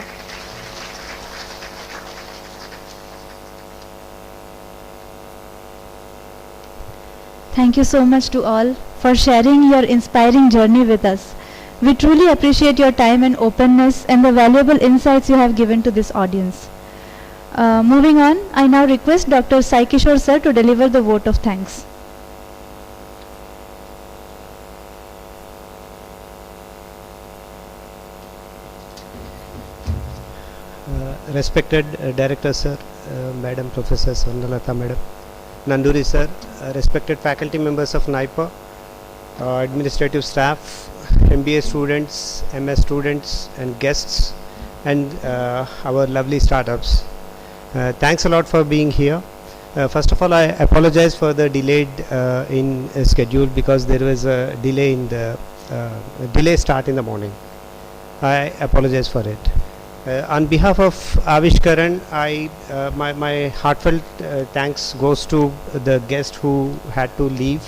Thank you so much to all for sharing your inspiring journey with us. We truly appreciate your time and openness and the valuable insights you have given to this audience. Moving on, I now request Dr. Sai Kishore sir to deliver the vote of thanks. Respected Director Sir, Madam Professor Swarnalata Madam, Nanduri Sir, respected faculty members of NIPER, administrative staff, MBA students, MS students and guests, and our lovely startups. Thanks a lot for being here. First of all, I apologize for the delayed in schedule, because there was a delay in the delay start in the morning. I apologize for it. On behalf of Avishkaran, my heartfelt thanks goes to the guest who had to leave,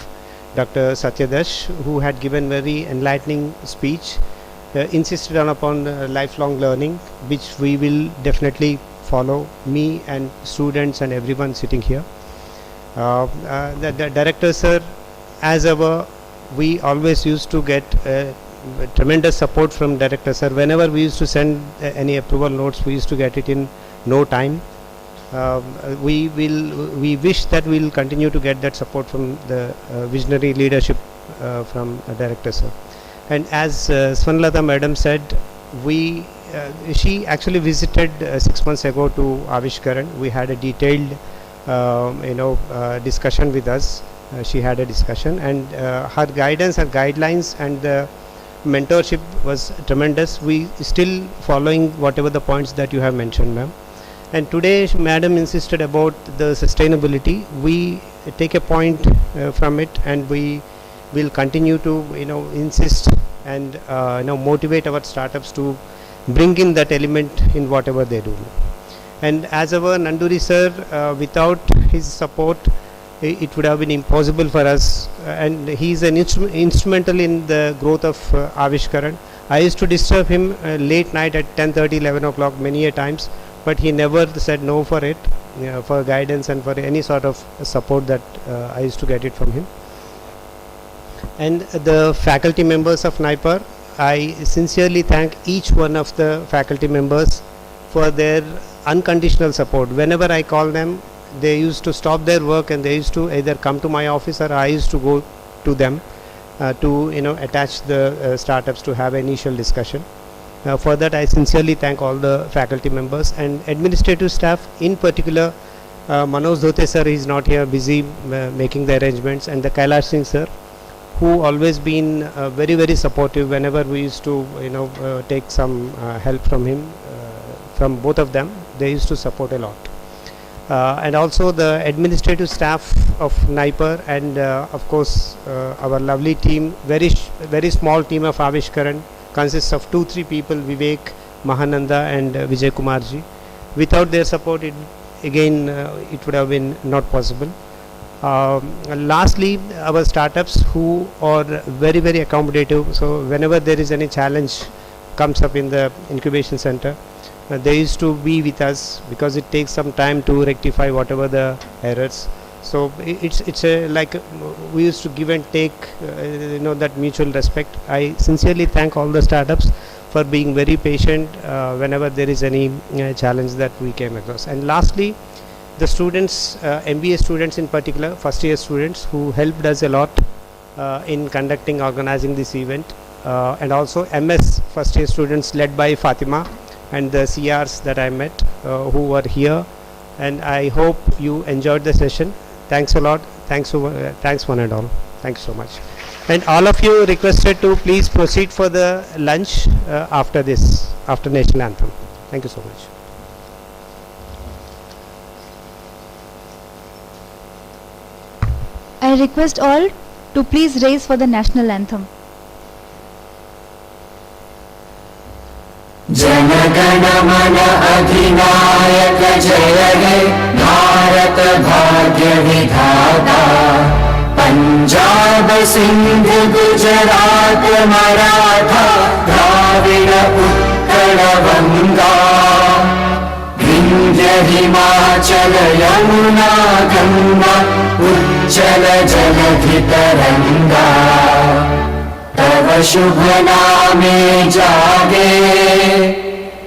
Dr. Satyadash, who had given very enlightening speech, insisted upon lifelong learning, which we will definitely follow, me and students and everyone sitting here. The Director Sir, as ever, we always used to get tremendous support from Director Sir. Whenever we used to send any approval notes, we used to get it in no time. We wish that we will continue to get that support from the visionary leadership from Director Sir. And as Swarnalata Madam said, she actually visited 6 months ago to Avishkaran. We had a detailed discussion with us. She had a discussion, and her guidance and guidelines and the mentorship was tremendous. We still following whatever the points that you have mentioned, ma'am. And today Madam insisted about the sustainability. We take a point from it, and we will continue to insist and motivate our startups to bring in that element in whatever they do. And as our Nanduri sir, without his support, it would have been impossible for us, and he is an instrumental in the growth of Avishkaran. I used to disturb him late night at 10:30, 11 o'clock many a times, but he never said no for it, for guidance and for any sort of support that I used to get it from him. And the faculty members of NIPER, I sincerely thank each one of the faculty members for their unconditional support. Whenever I call them, they used to stop their work and they used to either come to my office, or I used to go to them to attach the startups to have an initial discussion. For that, I sincerely thank all the faculty members and administrative staff, in particular Manoj Dhote sir is not here, busy making the arrangements, and the Kailash Singh sir, who always been very supportive whenever we used to take some help from him, from both of them. They used to support a lot. And also the administrative staff of NIPER, and of course our lovely team, very small team of Avishkaran, consists of 2-3 people, Vivek, Mahananda and Vijay Kumarji. Without their support, it would have been not possible. Lastly, our startups who are very accommodative, so whenever there is any challenge comes up in the incubation center, they used to be with us, because it takes some time to rectify whatever the errors. So it's like we used to give and take, that mutual respect. I sincerely thank all the startups for being very patient whenever there is any challenge that we came across. And lastly, the students, MBA students in particular, first year students, who helped us a lot in organizing this event, and also MS first year students led by Fatima, and the CRs that I met who were here, and I hope you enjoyed the session. Thanks a lot. Thanks one and all. Thanks so much. And all of you requested to please proceed for the lunch after National Anthem. Thank you so much. I request all to please raise for the National Anthem. जनगण मन अधिनायक जय हे भारत भाग्य विधाता पंजाब सिंध गुजरात मराठा द्राविड़ उत्कल गंगा विंध्य हिमाचल यमुना गंगा उज्जल जलधि तरंगा तव शुभ नामे जागे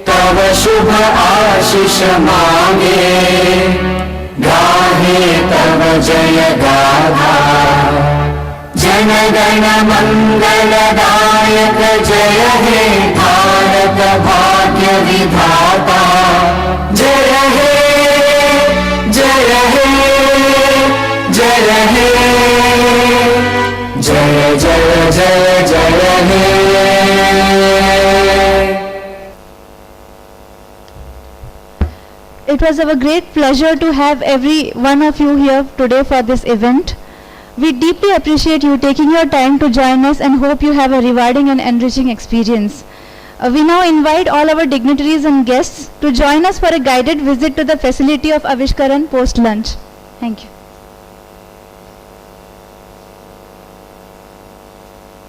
तव शुभ आशीष मांगे गाहे तव जय गाथा जनगण मंगलदायक जय हे भारत भाग्य विधाता जय हे जय हे जय हे जय जय जय जय हे। It was our great pleasure to have every one of you here today for this event. We deeply appreciate you taking your time to join us and hope you have a rewarding and enriching experience. We now invite all our dignitaries and guests to join us for a guided visit to the facility of Avishkaran post-lunch. Thank you.